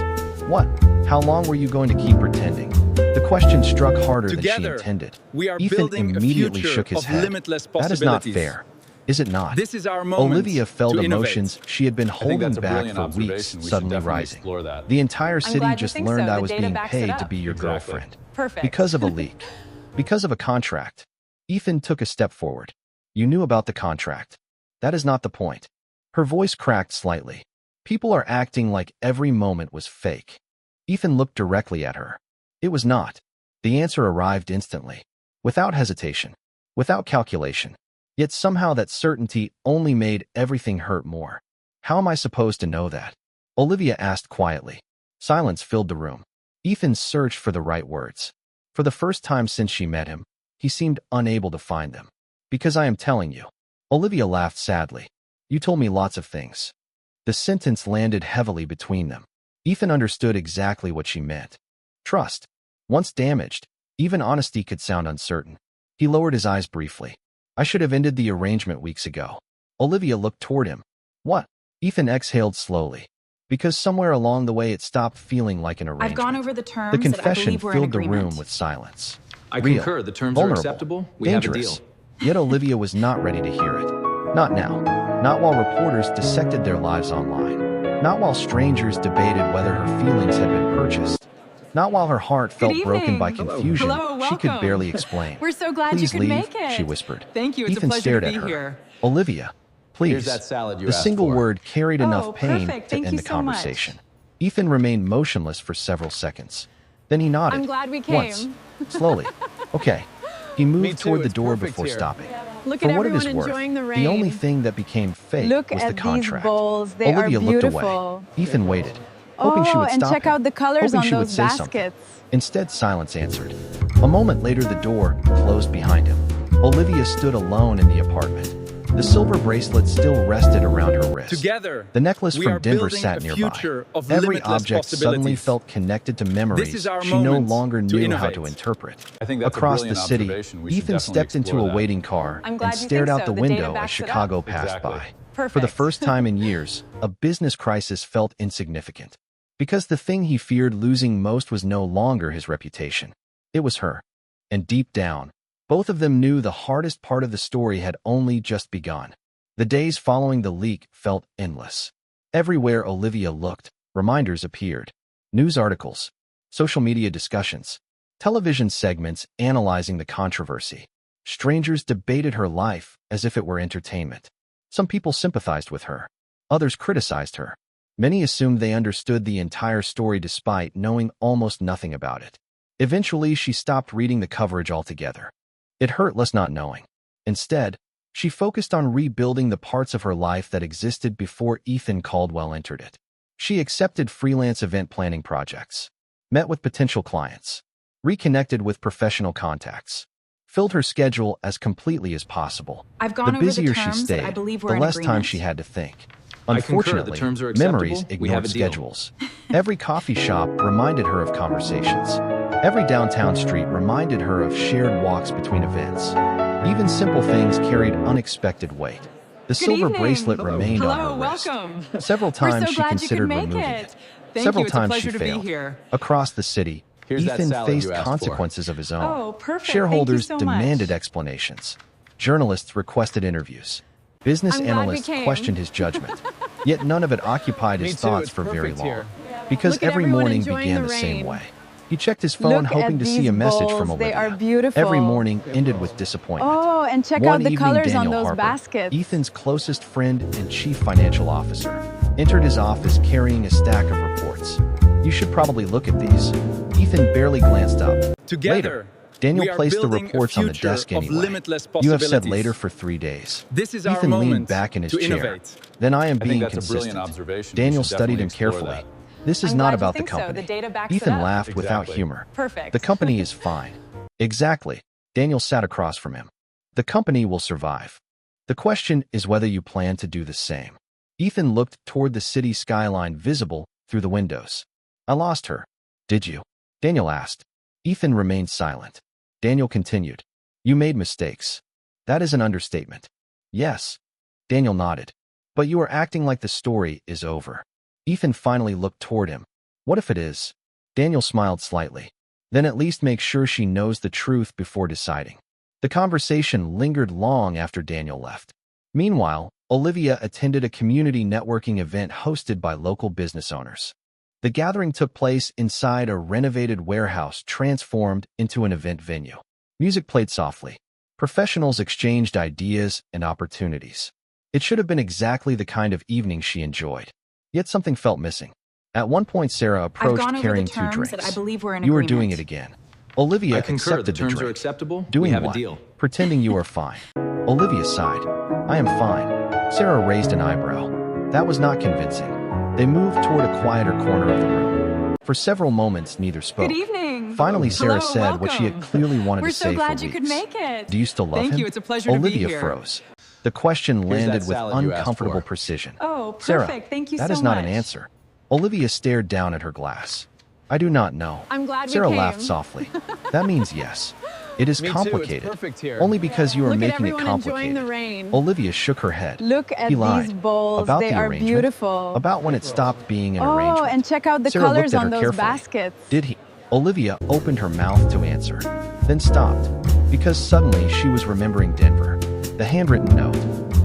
What? How long were you going to keep pretending? The question struck harder than she Together, intended. we are Ethan building a immediately future shook his of head. limitless That is not possibilities. fair. Is it not? This is our moment Olivia felt to innovate. emotions she had been I think holding that's a back brilliant for weeks observation. We should suddenly definitely rising. explore that. The entire city glad you just think learned so. I The was data being backs it paid to up. be your Exactly. girlfriend. Perfect. Because of a leak. Because of a contract. Ethan took a step forward. You knew about the contract. That is not the point. Her voice cracked slightly. People are acting like every moment was fake. Ethan looked directly at her. It was not. The answer arrived instantly. Without hesitation. Without calculation. Yet somehow that certainty only made everything hurt more. How am I supposed to know that? Olivia asked quietly. Silence filled the room. Ethan searched for the right words. For the first time since she met him, he seemed unable to find them. Because I am telling you. Olivia laughed sadly. You told me lots of things. The sentence landed heavily between them. Ethan understood exactly what she meant. Trust. Once damaged, even honesty could sound uncertain. He lowered his eyes briefly. I should have ended the arrangement weeks ago. Olivia looked toward him. What? Ethan exhaled slowly. because somewhere along the way it stopped feeling like an arrangement. I've gone over the terms The that I confession believe we're in filled the agreement. room with silence. I Real, concur. The terms vulnerable, are acceptable. We have a dangerous. deal. Yet Olivia was not ready to hear it. Not now. Not while reporters dissected their lives online. Not while strangers debated whether her feelings had been purchased. Not while her heart felt broken by confusion she could welcome. barely explain. We're so glad Please you could leave, make it. she whispered. Thank you. It's Ethan a pleasure stared to at be her. here. Olivia, please. Here's that salad you The asked single for. word carried enough pain perfect. to Thank end you the so much. conversation. Ethan remained motionless for several seconds. Then he nodded. I'm glad we came. Once, slowly. Okay. He Me moved too, toward the it's door perfect before here. stopping. Look For at what it everyone is worth, enjoying the rain. the only thing that became fake Look was at the contract. these bowls. They Olivia are looked beautiful. away. Ethan waited, hoping she would and stop check him, out the colors hoping on she would those say something. baskets. Instead, silence answered. A moment later, the door closed behind him. Olivia stood alone in the apartment. The silver bracelet still rested around her wrist. Together, The necklace we from are Denver building sat a nearby. future of Every limitless object suddenly possibilities. felt connected to memories is our she no moment longer to knew how innovate. to interpret. I think that's a Across the brilliant city, observation. We should Ethan definitely stepped into explore a that. waiting car I'm glad and you stared think out so. the The data window as backs it up. Chicago passed Exactly. by. Perfect. For the first time in years, a business crisis felt insignificant. Because the thing he feared losing most was no longer his reputation. It was her. And deep down, both of them knew the hardest part of the story had only just begun. The days following the leak felt endless. Everywhere Olivia looked, reminders appeared. News articles, social media discussions, television segments analyzing the controversy. Strangers debated her life as if it were entertainment. Some people sympathized with her. Others criticized her. Many assumed they understood the entire story despite knowing almost nothing about it. Eventually, she stopped reading the coverage altogether. It hurt less not knowing. Instead, she focused on rebuilding the parts of her life that existed before Ethan Caldwell entered it. She accepted freelance event planning projects, met with potential clients, reconnected with professional contacts, filled her schedule as completely as possible. I've gone The over busier the she terms that I stayed, believe we're the in less time agreement. she had to think. I concur. The Unfortunately, terms are acceptable. memories We have ignored a deal. schedules. Every coffee shop reminded her of conversations. Every downtown street reminded her of shared walks between events. Even simple things carried unexpected weight. The silver evening. bracelet Hello. remained on her Hello, wrist. welcome. Several times We're so she glad you considered could make removing it. it. Thank Several you. It's a times pleasure she to be failed. here. Across the city, Here's that Ethan salad faced you asked for. consequences of his own. Oh, perfect. Thank you Shareholders so much. demanded explanations. Journalists requested interviews. Business I'm glad we analysts came. questioned his judgment. Yet none of it occupied Me his too, thoughts it's for very perfect long. here. Because Look at every everyone morning enjoying began the the same rain. way. He checked his phone Look hoping at to see these a message bowls. from Olivia. They are beautiful. Every morning ended with disappointment. Oh, and check One out the evening, colors on Daniel those Harper, baskets. Ethan's closest friend and chief financial officer, entered his office carrying a stack of reports. You should probably look at these. Ethan barely glanced up. Together, Later, Daniel we are placed the building a reports on the future desk of anyway. limitless You have said possibilities. later for 3 days. This is our Ethan leaned moment back in his to chair. innovate. Then I am I being think that's a brilliant consistent. observation. We Daniel should studied definitely him explore carefully. that. This is I'm not glad you about the think so. company. The data backs it Ethan up. laughed without Exactly. humor. Perfect. The company is fine. Exactly. Daniel sat across from him. The company will survive. The question is whether you plan to do the same. Ethan looked toward the city skyline visible through the windows. I lost her. Did you? Daniel asked. Ethan remained silent. Daniel continued. You made mistakes. That is an understatement. Yes. Daniel nodded. But you are acting like the story is over. Ethan finally looked toward him. What if it is? Daniel smiled slightly. Then at least make sure she knows the truth before deciding. The conversation lingered long after Daniel left. Meanwhile, Olivia attended a community networking event hosted by local business owners. The gathering took place inside a renovated warehouse transformed into an event venue. Music played softly. Professionals exchanged ideas and opportunities. It should have been exactly the kind of evening she enjoyed. Yet something felt missing. At one point, Sarah I've approached gone over carrying the 2 terms drinks. that I believe we're in You are agreement. doing it again. Olivia I concur. The accepted the terms drink. are acceptable. Doing we have what? a deal. Pretending you are fine. Olivia sighed. I am fine. Sarah raised an eyebrow. That was not convincing. They moved toward a quieter corner of the room. For several moments, neither spoke. Good evening. Finally, Sarah Hello, said what she had welcome. clearly wanted We're to say so glad for you weeks. could make it. Do you still love him? Thank you. It's a pleasure to be Olivia here. froze. The question Here's landed that with salad you asked uncomfortable for. precision. Oh, Sarah, perfect. Thank you that so is not much. an answer. Olivia stared down at her glass. I do not know. I'm glad we Sarah came. laughed softly. That means yes. It is Me too, it's complicated. perfect here. Only because you are Look at making it everyone enjoying the complicated. rain. Olivia shook her head. Look at He lied. these bowls. About They the are arrangement? beautiful. About when it stopped being an Oh, arrangement. and check out the Sarah looked colors at her on those carefully. baskets. Did he? Olivia opened her mouth to answer, then stopped, because suddenly she was remembering Denver, the handwritten note,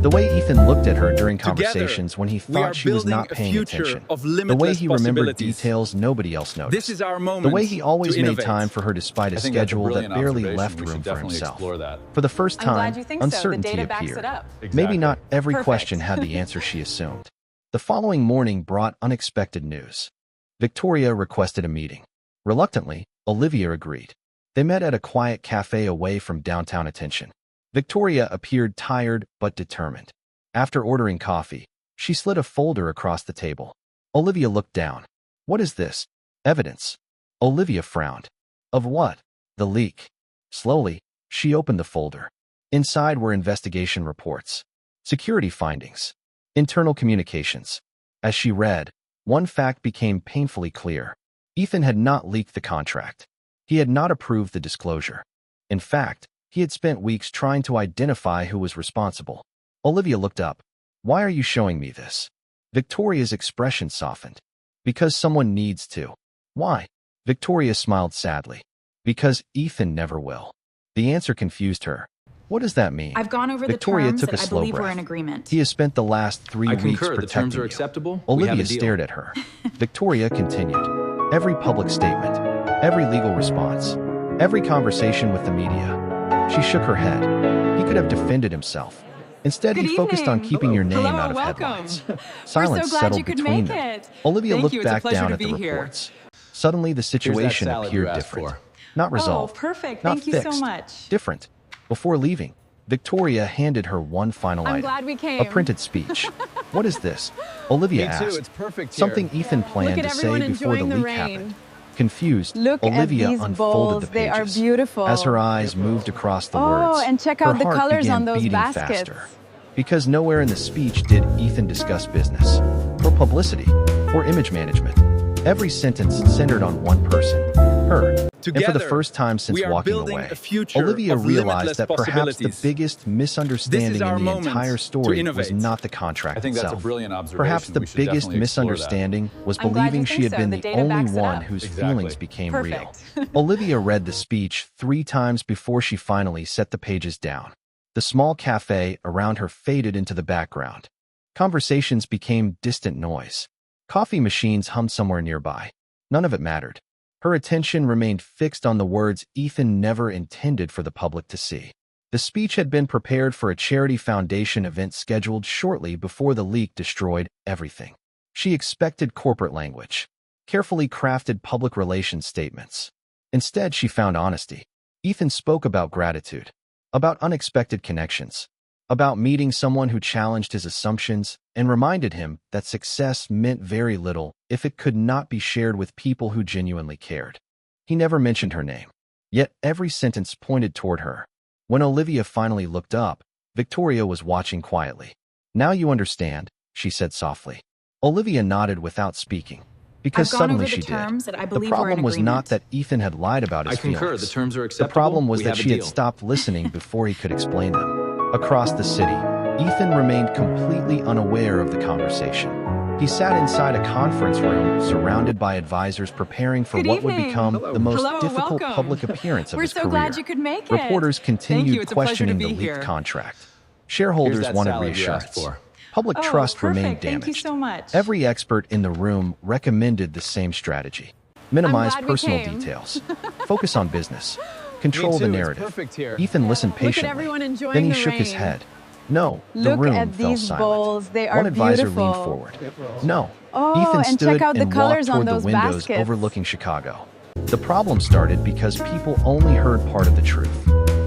the way Ethan looked at her during conversations when he we are thought she was building not a paying future attention, of the limitless way he remembered possibilities. details nobody else noticed, This is our moment the way he always to made innovate. time for her despite a I think that's a schedule that brilliant barely observation. left We should room for definitely himself. explore that. For the first I'm time, glad you think so. The uncertainty data backs appeared. it up. Maybe Exactly. not every Perfect. question had the answer she assumed. The following morning brought unexpected news. Victoria requested a meeting. Reluctantly, Olivia agreed. They met at a quiet cafe away from downtown attention. Victoria appeared tired but determined. After ordering coffee, she slid a folder across the table. Olivia looked down. What is this? Evidence. Olivia frowned. Of what? The leak. Slowly, she opened the folder. Inside were investigation reports, security findings, internal communications. As she read, one fact became painfully clear. Ethan had not leaked the contract. He had not approved the disclosure. In fact, he had spent weeks trying to identify who was responsible. Olivia looked up. Why are you showing me this? Victoria's expression softened. Because someone needs to. Why? Victoria smiled sadly. Because Ethan never will. The answer confused her. What does that mean? I've gone over Victoria the terms took a and I slow believe breath. we're in agreement. He has spent the last 3 I weeks concur. The protecting terms are you. acceptable. We have a Olivia deal. stared at her. Victoria continued. Every public statement, every legal response, every conversation with the media. She shook her head. He could have defended himself. Instead, Good he focused on evening. keeping your name Hello, out of welcome. headlines. We're Silence so glad settled you could between make them. it. Olivia Thank looked you. It's a back pleasure down to at the be here. reports. Suddenly, the Here's that situation salad appeared you asked different. for. Not resolved. Oh, perfect. Not Thank you fixed. so much. Different. Before leaving, Victoria handed her one final I'm item. glad we came. A printed speech. What is this? Olivia Me too, asked. it's perfect here. Something Ethan planned Look at to say everyone before the enjoying the leak rain. happened. Confused, Look Olivia at these unfolded bowls. the They are pages. beautiful. As her eyes moved across the Oh, words, and check her out the heart colors began on those beating baskets. faster. Because nowhere in the speech did Ethan discuss business, or publicity, or image management. Every sentence centered on one person, her. And for the first time since we are walking building away, a future Olivia of realized limitless that perhaps the possibilities. biggest misunderstanding This is our in the moment entire to story was innovate. not the contract I think that's itself. a brilliant observation. Perhaps the We should biggest definitely explore that. misunderstanding was I'm glad believing you she think had so. been The the data only backs it one up. whose Exactly. feelings became Perfect. real. Olivia read the speech 3 times before she finally set the pages down. The small cafe around her faded into the background. Conversations became distant noise. Coffee machines hummed somewhere nearby. None of it mattered. Her attention remained fixed on the words Ethan never intended for the public to see. The speech had been prepared for a charity foundation event scheduled shortly before the leak destroyed everything. She expected corporate language, carefully crafted public relations statements. Instead, she found honesty. Ethan spoke about gratitude, about unexpected connections, about meeting someone who challenged his assumptions and reminded him that success meant very little if it could not be shared with people who genuinely cared. He never mentioned her name, yet every sentence pointed toward her. When Olivia finally looked up, Victoria was watching quietly. Now you understand, she said softly. Olivia nodded without speaking, because I've gone suddenly over the she terms did. and I The believe we're in problem was not agreement. that Ethan had lied about his I concur. feelings. The terms are The acceptable. problem was We that have a she had deal. stopped listening before he could explain them. Across the city, Ethan remained completely unaware of the conversation. He sat inside a conference room surrounded by advisors preparing for Good what would evening. become the most Hello, difficult welcome. public appearance of We're his so career. glad you could make it. Reporters Thank continued you. It's a pleasure to questioning the be leaked here. contract. Here's Shareholders that wanted salad you asked reassurance. for. Public Oh, trust remained perfect. Thank damaged. you so much. Every expert in the room recommended the same strategy. Minimize glad we personal came. details. Focus on business. Control Me the too, it's narrative. perfect here. Ethan listened Look at patiently. everyone enjoying Then he the shook his rain. head. No, the Look room at fell these silent. bowls. They are One advisor beautiful. leaned forward. No. Oh, Ethan and stood check out the and colors walked on toward the those windows baskets. overlooking Chicago. The problem started because people only heard part of the truth.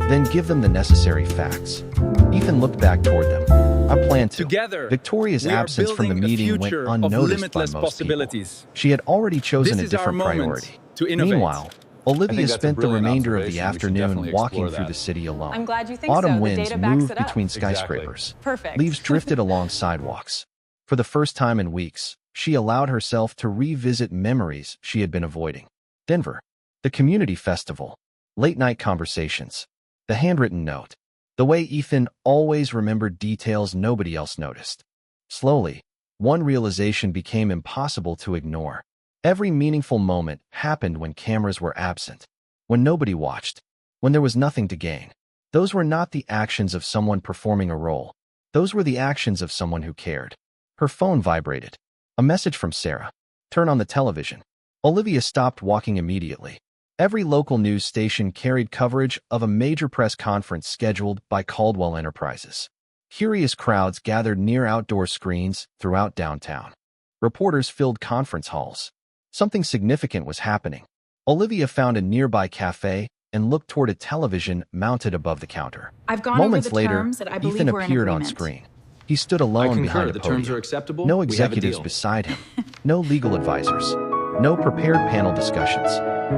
Then give them the necessary facts. Ethan looked back toward them. I plan to. Together, Victoria's we are absence from the building a meeting went future of unnoticed by limitless most people. possibilities. She had already chosen This a is our different moment priority. to innovate. Meanwhile, I Olivia think that's a spent the brilliant remainder of the observation. We should afternoon definitely walking explore through that. the city alone. I'm glad you think so. Autumn The winds data backs moved it up. between Exactly. skyscrapers. Perfect. Leaves drifted along sidewalks. For the first time in weeks, she allowed herself to revisit memories she had been avoiding. Denver. The community festival. Late-night conversations. The handwritten note. The way Ethan always remembered details nobody else noticed. Slowly, one realization became impossible to ignore. Every meaningful moment happened when cameras were absent, when nobody watched, when there was nothing to gain. Those were not the actions of someone performing a role. Those were the actions of someone who cared. Her phone vibrated. A message from Sarah. Turn on the television. Olivia stopped walking immediately. Every local news station carried coverage of a major press conference scheduled by Caldwell Enterprises. Curious crowds gathered near outdoor screens throughout downtown. Reporters filled conference halls. Something significant was happening. Olivia found a nearby cafe and looked toward a television mounted above the counter. I've gone Moments over the later, terms that I believe Ethan we're in appeared on agreement. screen. He stood alone behind a The terms are podium. acceptable. No We have a executives deal. beside him. No legal advisors. No prepared panel discussions.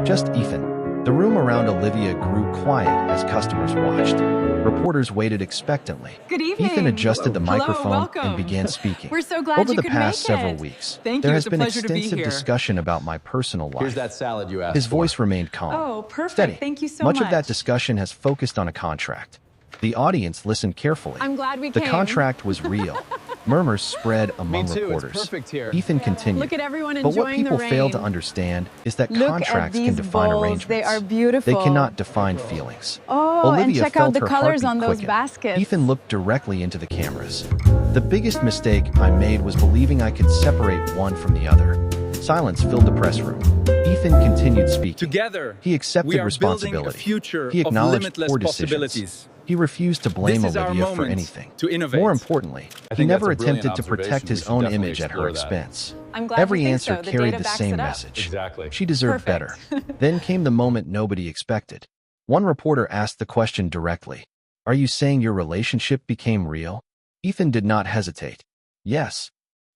Just Ethan. The room around Olivia grew quiet as customers watched. Reporters waited expectantly. Good evening. Ethan adjusted the Hello, microphone welcome. and began speaking. We're so glad Over you the could past make several it. weeks, Thank there you. has It's a been pleasure to be extensive here. discussion about my personal life. Here's that salad you asked His for. voice remained calm. Oh, perfect. Steady. Thank you so Much much. of that discussion has focused on a contract. The audience listened carefully. I'm glad we The came. contract was real. Murmurs spread among Me too, it's reporters. perfect here. Ethan continued. Look at everyone But what enjoying the people fail rain. to understand is that Look at contracts can these define bowls. arrangements. They are beautiful. They cannot define feelings. Oh, and Olivia check felt out the her colors heartbeat on those quicken. baskets. Ethan looked directly into the cameras. The biggest mistake I made was believing I could separate one from the other. Silence filled the press room. Ethan continued speaking. Together, He accepted we are responsibility. building a future He of acknowledged limitless poor decisions. possibilities. He refused to blame This is our Olivia for moment anything. to innovate. More importantly, he think never that's a brilliant attempted to protect observation. his We should own definitely image at her explore that. expense. I'm glad Every you think answer so. The carried data the backs same it up. message. Exactly. She deserved better. Perfect. Then came the moment nobody expected. One reporter asked the question directly. Are you saying your relationship became real? Ethan did not hesitate. Yes.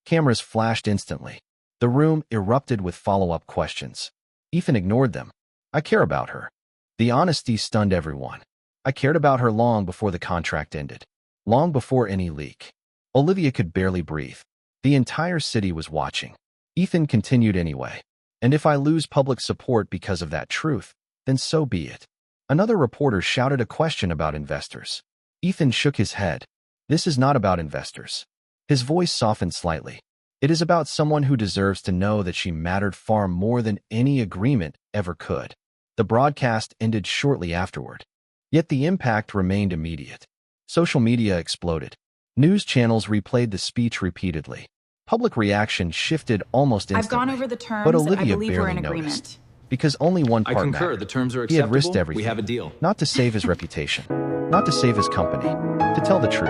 Cameras flashed instantly. The room erupted with follow-up questions. Ethan ignored them. I care about her. The honesty stunned everyone. I cared about her long before the contract ended. Long before any leak. Olivia could barely breathe. The entire city was watching. Ethan continued anyway. And if I lose public support because of that truth, then so be it. Another reporter shouted a question about investors. Ethan shook his head. This is not about investors. His voice softened slightly. It is about someone who deserves to know that she mattered far more than any agreement ever could. The broadcast ended shortly afterward. Yet the impact remained immediate. Social media exploded. News channels replayed the speech repeatedly. Public reaction shifted almost I've instantly. gone over the terms but that I Olivia believe we're barely in agreement. noticed. Because only one I part concur. mattered. The terms are He had acceptable. risked everything. We have a deal. Not to save his reputation. Not to save his company. To tell the truth.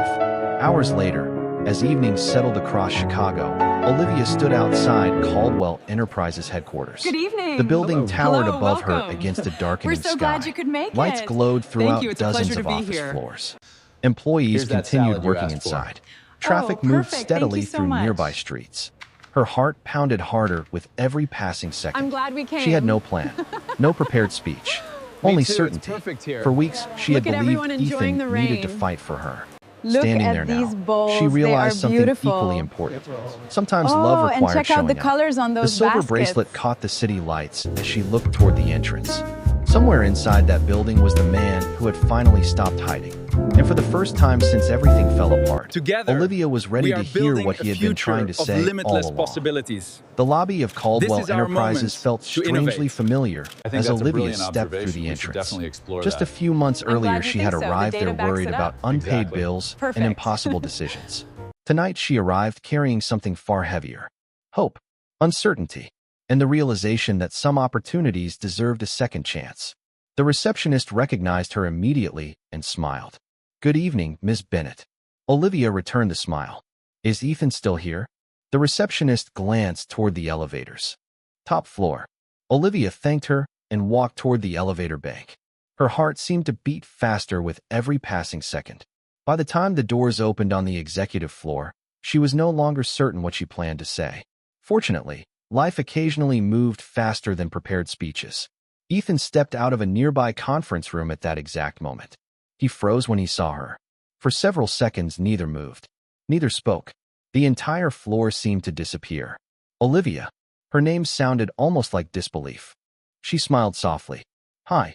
Hours later, as evenings settled across Chicago, Olivia stood outside Caldwell Enterprises headquarters. Good evening. The building towered Hello, above her welcome. against a darkening We're so sky. glad you could make Lights it. glowed Thank throughout you. It's a dozens pleasure of to be office here. floors. Employees Here's that continued salad you working asked for. inside. Traffic Oh, moved perfect. Thank steadily you so through much. nearby streets. Her heart pounded harder with every passing second. I'm glad we came. She had no plan, no prepared speech, only too, it's certainty. perfect here. For weeks, she Look had at believed everyone enjoying Ethan the needed to rain. fight for her. Look Standing at there now, these bowls. she They realized are something beautiful. equally important. Sometimes Oh, love and required check out the showing up. colors on The those silver baskets. bracelet caught the city lights as she looked toward the entrance. Somewhere inside that building was the man who had finally stopped hiding. And for the first time since everything fell apart, Together, Olivia was ready we to are hear building what he a had been future trying to of say all limitless along. possibilities. The lobby of Caldwell This is our Enterprises moment felt to strangely innovate. familiar I think as that's a Olivia brilliant stepped through observation. the We should entrance. definitely explore Just that. a few months I'm earlier, glad you she think had so. The arrived data there backs worried it about up. unpaid Exactly. bills Perfect. and impossible decisions. Tonight, she arrived carrying something far heavier. Hope, uncertainty, and the realization that some opportunities deserved a second chance. The receptionist recognized her immediately and smiled. Good evening, Ms. Bennett. Olivia returned the smile. Is Ethan still here? The receptionist glanced toward the elevators. Top floor. Olivia thanked her and walked toward the elevator bank. Her heart seemed to beat faster with every passing second. By the time the doors opened on the executive floor, she was no longer certain what she planned to say. Fortunately, life occasionally moved faster than prepared speeches. Ethan stepped out of a nearby conference room at that exact moment. He froze when he saw her. For several seconds, neither moved. Neither spoke. The entire floor seemed to disappear. Olivia. Her name sounded almost like disbelief. She smiled softly. Hi.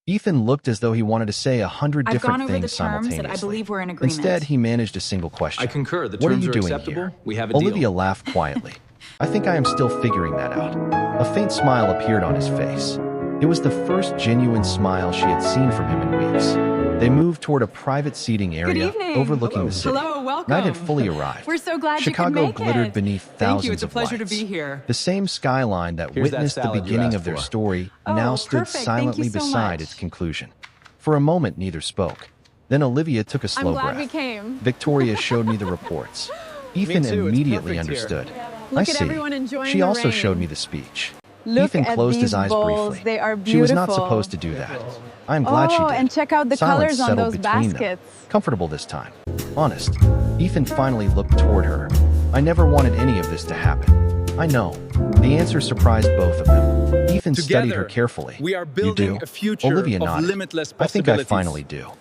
Ethan looked as though he wanted to say 100 I've different gone over the things terms that I simultaneously. believe we're in agreement. Instead, he managed a single question. I concur. The What are terms you are doing acceptable. here? We have a deal. Olivia laughed quietly. I think I am still figuring that out. A faint smile appeared on his face. It was the first genuine smile she had seen from him in weeks. They moved toward a private seating area evening. overlooking the city. Hello, welcome. Night had fully arrived. We're so glad Chicago you could make glittered it. beneath Thank thousands you. It's a of pleasure lights. to be here. The same skyline that Here's that witnessed the salad you beginning asked of their for. story Oh, now stood perfect. Thank silently you so beside much. its conclusion. For a moment, neither spoke. Then Olivia took a slow I'm glad breath. we came. Victoria showed me the reports. Ethan too, it's immediately perfect here. understood. Look I at see. everyone enjoying She the also rain. showed me the speech. Look Ethan at closed his these eyes bowls. briefly. They are She was not beautiful. supposed to do that. I am glad she Oh, did. and check out the Silence colors on settled those between them. baskets. Comfortable this time. Honest. Ethan finally looked toward her. I never wanted any of this to happen. I know. The answer surprised both of them. Ethan studied her Together, carefully. we are You building do? a future Olivia of nodded. limitless I think I possibilities. finally do.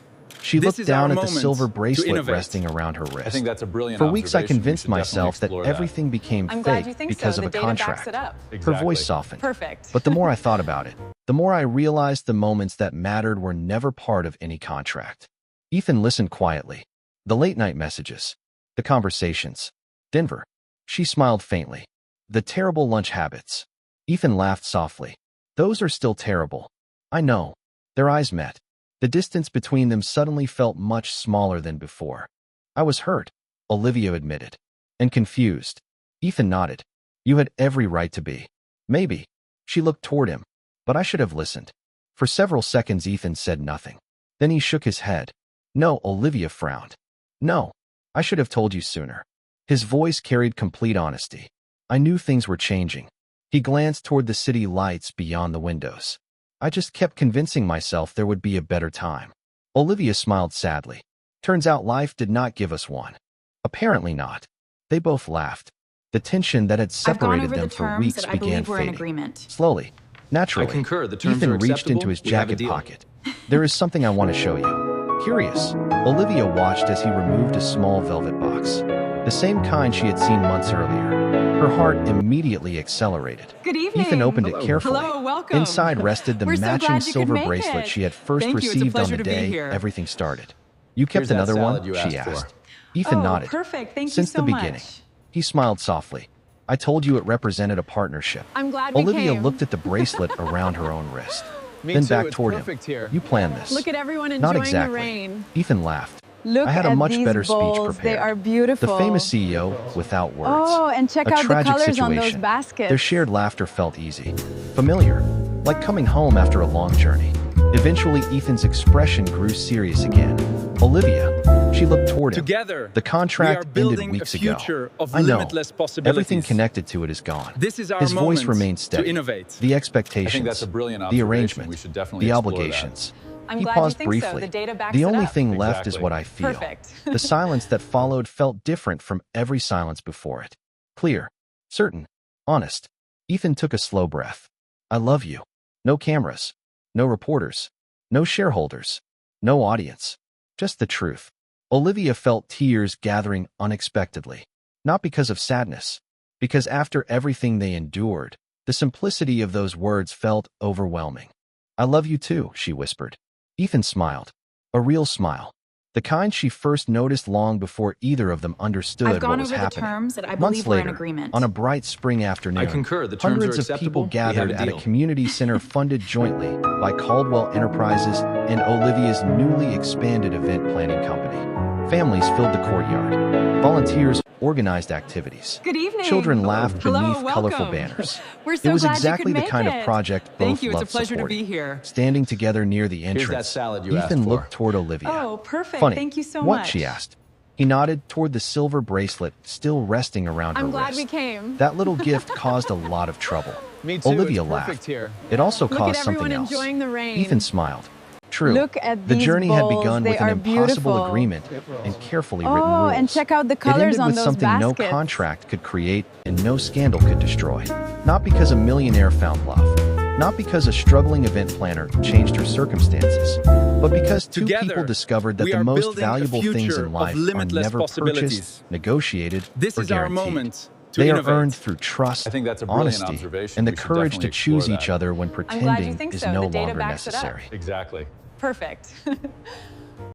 She This looked is our down at the moment silver to bracelet innovate. resting around her wrist. I think that's a brilliant For weeks I observation. We convinced should definitely myself that explore everything became I'm glad fake you think because so. of The a data contract. backs it up. Her Exactly. voice softened. Perfect. But the more I thought about it, the more I realized the moments that mattered were never part of any contract. Ethan listened quietly. The late-night messages. The conversations. Denver. She smiled faintly. The terrible lunch habits. Ethan laughed softly. Those are still terrible. I know. Their eyes met. The distance between them suddenly felt much smaller than before. I was hurt, Olivia admitted. And confused. Ethan nodded. You had every right to be. Maybe. She looked toward him. But I should have listened. For several seconds Ethan said nothing. Then he shook his head. No, Olivia frowned. No. I should have told you sooner. His voice carried complete honesty. I knew things were changing. He glanced toward the city lights beyond the windows. I just kept convincing myself there would be a better time. Olivia smiled sadly. Turns out life did not give us one. Apparently not. They both laughed. The tension that had I've gone separated over them the for terms weeks that I began believe we're in fading. agreement. Slowly, naturally, I concur. The terms Ethan are reached acceptable. into his We have a jacket deal. pocket. There is something I want to show you. Curious, Olivia watched as he removed a small velvet box. The same kind she had seen months earlier. Her heart immediately accelerated. Good evening. Ethan opened it carefully. Hello, welcome. Inside rested the We're so matching glad you could silver make bracelet it. she had first Thank you. It's a received on pleasure the to be day here. everything started. You kept Here's that another salad one? you She asked for. asked. Ethan Oh, nodded. perfect. Thank you Since so the beginning. much. He smiled softly. I told you it represented a partnership. I'm glad we Olivia came. looked at the bracelet around her own wrist. Me Then too, back it's toward perfect him. here. You planned this. Look at everyone Not enjoying exactly. the rain. Ethan laughed. Look I had a at much these better speech bowls. prepared. They are beautiful. The famous CEO without words. Oh, and check A out the tragic colors on those situation. baskets. Their shared laughter felt easy. Familiar. Like coming home after a long journey. Eventually, Ethan's expression grew serious again. Olivia. She looked toward him. Together, The contract we are building ended weeks a ago. future of I know. limitless possibilities. Everything connected to it is gone. This is our His voice moment remained to steady. innovate. The expectations. I think that's a brilliant The observation. arrangement. We should definitely the explore that. obligations. I'm He glad you paused think so. briefly. The data backs The it only up. thing left is Exactly. what I feel. Perfect. The silence that followed felt different from every silence before it. Clear, certain, honest. Ethan took a slow breath. I love you. No cameras. No reporters. No shareholders. No audience. Just the truth. Olivia felt tears gathering unexpectedly. Not because of sadness. Because after everything they endured, the simplicity of those words felt overwhelming. I love you too, she whispered. Ethan smiled. A real smile. The kind she first noticed long before either of them understood I've gone what was over the happening. terms that I Months believe we're in later, agreement. on a bright spring afternoon, I concur. The terms hundreds are of people acceptable. We have gathered a at a deal. community center funded jointly by Caldwell Enterprises and Olivia's newly expanded event planning company. Families filled the courtyard. Volunteers organized activities. Good evening. Children laughed Hello, beneath colorful welcome. banners. We're so It was glad exactly you the could kind make of it. project both Thank you. It's a loved pleasure to supporting. be here. Standing together near the Here's entrance, that salad you asked Ethan for. looked toward Olivia. Oh, perfect. Funny. Thank you so What? much. She asked. He nodded toward the silver bracelet still resting around her I'm glad wrist. we came. That little gift caused a lot of trouble. Me too, Olivia it's laughed. perfect here. It also Look caused at something everyone else. enjoying the rain. Ethan smiled. True. Look at the these journey had bowls. begun They with an are impossible beautiful. agreement and carefully written Oh, rules. and check out the It colors ended on with those something baskets. no contract could create and no scandal could destroy. Not because a millionaire found love. Not because a struggling event planner changed her circumstances. But because two Together, people discovered that we the are most building a valuable things future in of life are limitless never possibilities. purchased, negotiated, This or is our guaranteed. moment They are innovate. earned through trust, I think that's a brilliant honesty, observation. and the We should courage to definitely explore choose each that. other when I'm glad you pretending think is so. no The data longer backs it up. necessary. Exactly. Perfect.